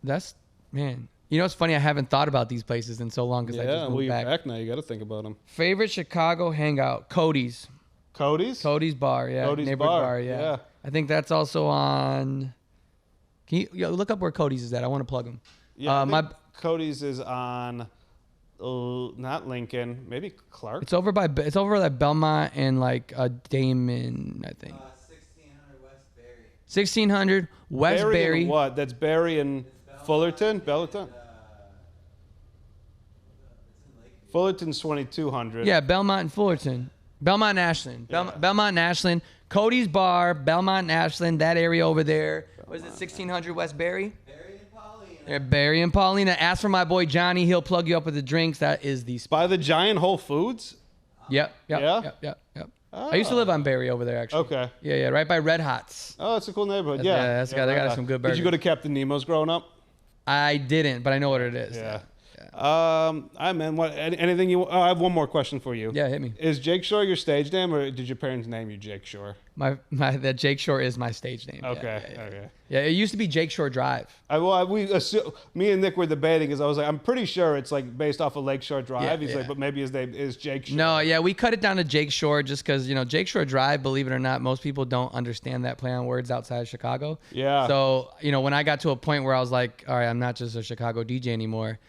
That's, man. You know, it's funny. I haven't thought about these places in so long because I Yeah, just well, moved you're back. back now. You got to think about them. Favorite Chicago hangout? Cody's. Cody's? Cody's Bar, yeah. Cody's Neighborhood Bar, yeah. yeah. I think that's also on. Can you look up where Cody's is at? I want to plug them. Yeah, I think Cody's is on, not Lincoln, maybe Clark. It's over like Belmont and like Damon, I think. 1600 West Barry. 1600 West Barry Barry. and what? That's Barry and Fullerton? Bellerton? It's in Lakeview. Fullerton's 2200. Yeah, Belmont and Fullerton. Belmont and Ashland. Belmont and Ashland. Cody's Bar, Belmont and Ashland, that area over there. What is it, 1600 West Barry? Barry and Paulina. Yeah, Barry and Paulina. Ask for my boy Johnny. He'll plug you up with the drinks. That is the spot. By the giant Whole Foods? Yep. Yeah? Yep. I used to live on Barry over there, actually. Okay. Yeah, right by Red Hots. Oh, it's a cool neighborhood. That's Yeah. they got right some on. good Did you go burgers. to Captain Nemo's growing up? I didn't, but I know what it is. Yeah. I man, what? Anything you? Oh, I have one more question for you. Yeah, hit me. Is Jake Shore your stage name, or did your parents name you Jake Shore? That Jake Shore is my stage name. Okay. Yeah. Okay. Yeah, it used to be Jake Shore Drive. Me and Nick were debating because I was like, I'm pretty sure it's like based off of Lakeshore Drive. He's like, but maybe his name is Jake Shore. No, yeah, we cut it down to Jake Shore just because, Jake Shore Drive, believe it or not, most people don't understand that play on words outside of Chicago. Yeah. So, when I got to a point where I was like, all right, I'm not just a Chicago DJ anymore,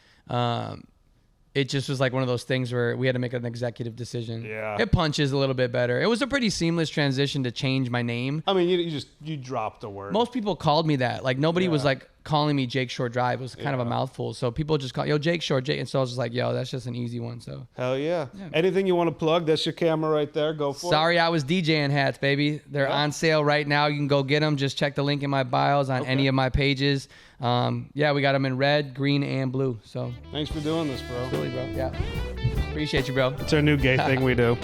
it just was like one of those things where we had to make an executive decision. Yeah. It punches a little bit better. It was a pretty seamless transition to change my name. I mean, you dropped a word. Most people called me that. Like, nobody was like calling me Jake Shore Drive. It was kind of a mouthful. So people just call, yo, Jake Shore, Jake. And so I was just like, yo, that's just an easy one. So Hell yeah. Anything you want to plug? That's your camera right there. Go for it. Sorry, I was DJing hats, baby. They're on sale right now. You can go get them. Just check the link in my bios on any of my pages. We got them in red, green, and blue. So Thanks for doing this, bro. Absolutely, bro. Yeah. Appreciate you, bro. It's our new gay thing we do.